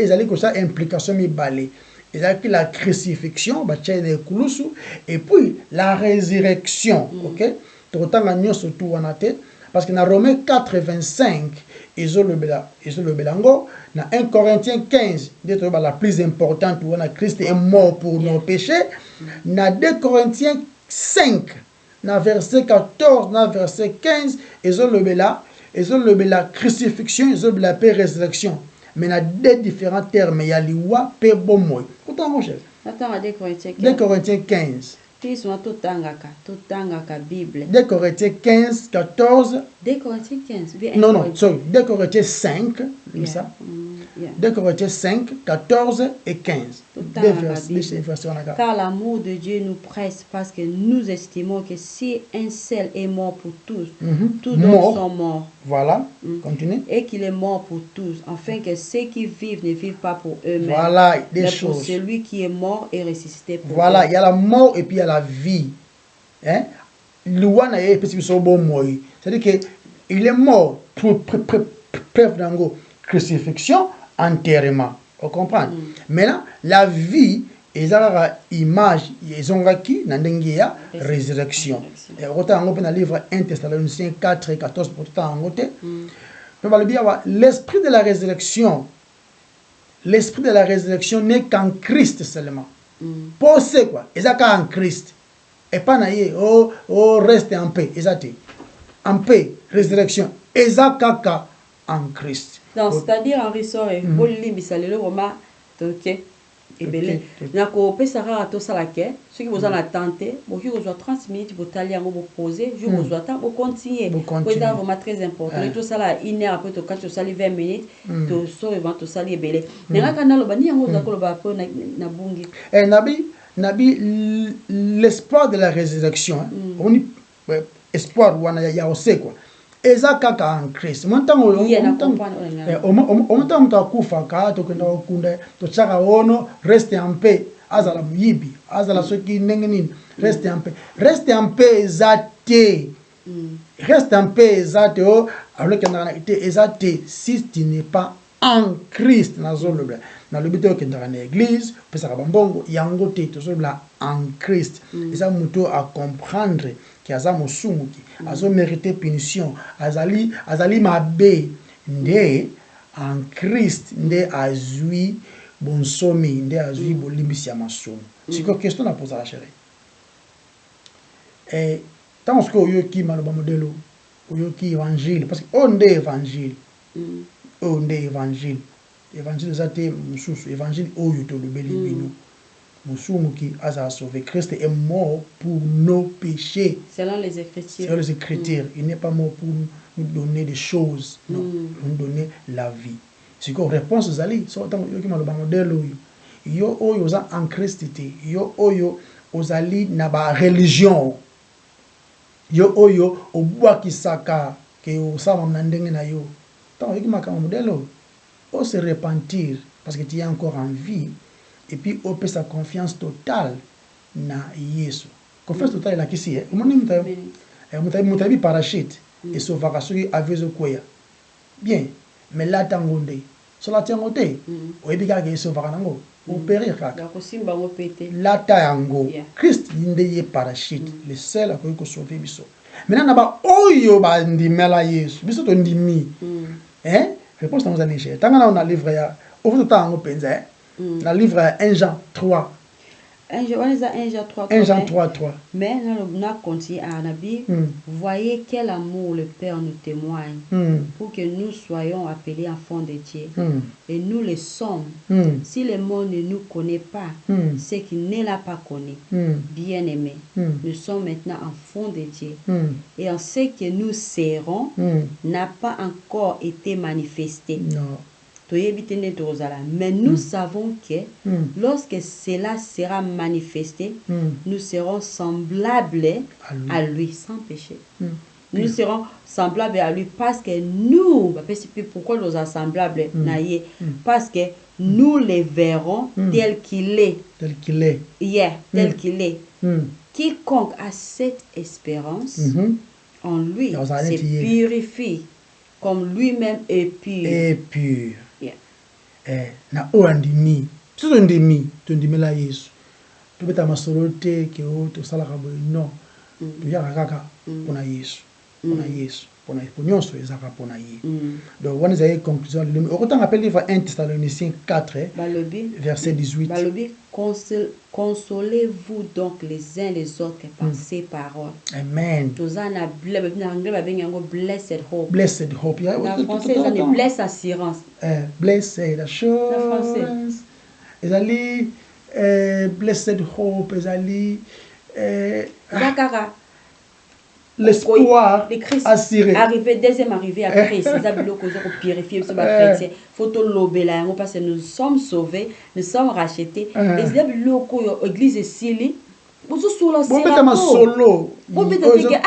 il y a une implication balée. Il y a la crucifixion, et puis la résurrection. Parce que dans Romains 4, 25, ils ont le belango. Dans 1 Corinthiens 15, la plus importante, où Christ est mort pour nos péchés. Dans 2 Corinthiens 5, dans verset 14, dans verset 15, ils ont la crucifixion, ils ont la résurrection. Mais dans deux différents termes, il y a l'iwa, pe bomoy. Pourtant, mon chef. Attends, 2 Corinthiens 15. 2 Corinthiens 15, 14. 2 Corinthiens 15. Non, sorry. 2 Corinthiens 5, comme ça. 2 Corinthiens 5, 14 et 15. Deux versets. Car l'amour de Dieu nous presse parce que nous estimons que si un seul est mort pour tous, tous d'autres sont morts. Voilà, continue. Et qu'il est mort pour tous, afin que ceux qui vivent ne vivent pas pour eux-mêmes. Voilà, des mais choses. Pour celui qui est mort et ressuscité pour voilà, eux. il y a la mort et puis il y a la vie. C'est-à-dire qu'il est mort pour preuve d'un crucifixion, enterrement. Vous comprenez? Maintenant, la vie, ils ont l'image, ils ont qui dans la résurrection. Et on dans le livre 1 Thessaloniciens 4 et 14 pour tout en côté. L'esprit de la résurrection, n'est qu'en Christ seulement. Pour c'est quoi? Ils ont qu'en Christ. Et pas naïe, reste en paix. Ils ont en paix, résurrection. Ils ont qu'en Christ. Donc, c'est-à-dire en ressort, le Roma, ok. Et belé. Nako pesara to salake, ceux qui vous en attendez, vous qui vous 30 minutes pour taler vous poser, je vous attends pour continuer. C'est vraiment très important. Tout ça là, une heure après to quand tu sali 20 minutes, to so et to sali belé. Nenga kana lo bani yango za ko lo ba po na bungi. Nabi l'espoir de la résurrection, on espoir wana ya ose quoi. Eza kaka en Christ. Montango kufa ka to kwenda okunda to chaka ono reste en paix azala muyibi azala soki nengeni reste en paix. Reste en paix ezate. Reste en paix ezate o alors que na été ezate si tu n'es pas en Christ na zolobla. Na lobito ke ndana na église pesa ka bambongo yango te to zolobla en Christ. Eza muto à comprendre qui a musumuki azo mérité punition azali mabe nde en Christ nde azui bonsomi nde azui bolimbisi ya masumu. Siko question na posa chérie. Tant que oyoki maloba modelo oyoki évangile parce que on évangile. On évangile. Évangile zate mususu évangile oyo to lobeli bino. Musumuki a sauvé. Christ est mort pour nos péchés. Selon les Écritures. Selon les Écritures. Il n'est pas mort pour nous donner des choses. Non. Pour nous donner la vie. C'est quoi réponse aux alliés. Yo oyo en Christ. Yo oyo aux alliés na ba religion. Yo oyo au bois qui saka que au sama mnandenge na yo. Tant yo ki makama modelo. O se repentir parce que tu es encore en vie. Et puis, on peut sa confiance totale na Yesu. Confiance totale là qui c'est. On m'a parachute et sauvera celui avec quoi. Bien, mais là tangonde. Sur la tangonde, on est bien que sauvera nango. On périr kaka. Là tango. Christ inde parachute. Le seul à quoi il sauver biso. Maintenant naba oyo ba ndimela Yesu. Biso to ndimi. Réponse dans un échec. Tant qu'on a livré ya, au fond tango penza. Dans le livre 1 Jean 3. 1 Jean 3, 1 Jean 3, 3. Mais nous continuons à Nabi. Voyez quel amour le Père nous témoigne pour que nous soyons appelés enfants de Dieu. Et nous le sommes. Si le monde ne nous connaît pas, c'est qu'il ne l'a pas connu. Bien-aimés, nous sommes maintenant enfants de Dieu. Et en ce que nous serons n'a pas encore été manifesté. Non. Mais nous savons que lorsque cela sera manifesté, nous serons semblables à lui sans péché. Nous serons semblables à lui parce que nous, pourquoi nous sommes semblables? Parce que nous les verrons tel qu'il est. Tel qu'il est. Tel qu'il est. Quiconque a cette espérance en lui se purifie comme lui-même est pur. Et pur. Na oandimi tout ndimi to ndimela Yesu to beta masolo te ke o to sala ka boy non to ya kaka pona Yesu pona nyonso ezaka pona ye. Donc on a conclusion le autant appelle livre 1 Thessaloniciens 4 verset 18. Consolez-vous donc les uns les autres par ces paroles. Amen. Blessed hope. Blessed hope. En français, ils ont blessed assurance. Blessed assurance. Ils allaient blessed hope. Ils allaient l'espoir assuré. Deuxième arrivée après, c'est ça que nous purifier ce chrétien. Faut tout l'obéir parce que nous sommes sauvés, nous sommes rachetés. Et c'est l'église est scellée. Vous solo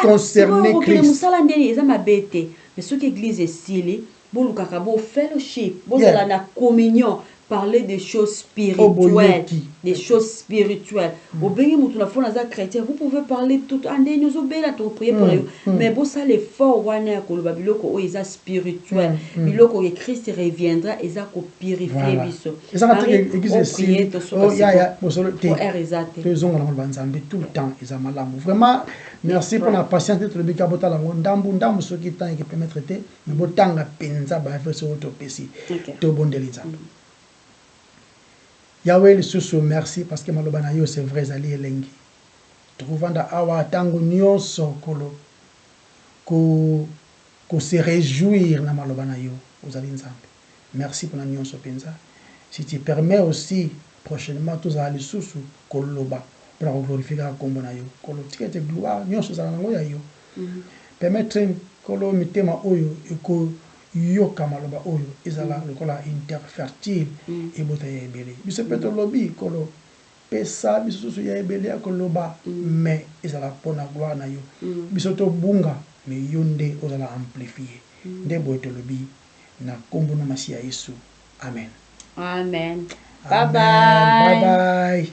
concerné Christ. Mais ce que l'église est scellée, vous le fellowship, vous allez la communion. Parler des choses spirituelles. Des choses spirituelles. Vous pouvez parler tout. Mais vous savez l'effort spirituel. Que Christ reviendra et ça purifier. Tout le temps. Vraiment, merci pour la patience de le bicabota la ndambu ce qui temps qui permet de traiter. Mais botanga penza ba faire ce auto pesi. To bon delisa. Yahweh le sous merci parce que malobana yo c'est vrai zali elengi. Trouvant da awa tango nyonso kolo ko se réjouir na malobana yo aux alinzambe. Merci pour la nyonso penza. Si tu permets aussi prochainement tous à sous koloba pour glorifier la kombo na yo. Kolo tikete gloire nyonso za nango ya yo. Permettre kolo mitema oyo eko yoka maloba oyo ezala lokola interfertile et bota ya ebele biso peto lobi kolo pesa biso ya ebele ya koloba mais ezala pona gloire na yo biso to bunga mais yonde ozala amplifier nde boto lobi na kombo na masiya Yesu amen. Bye bye.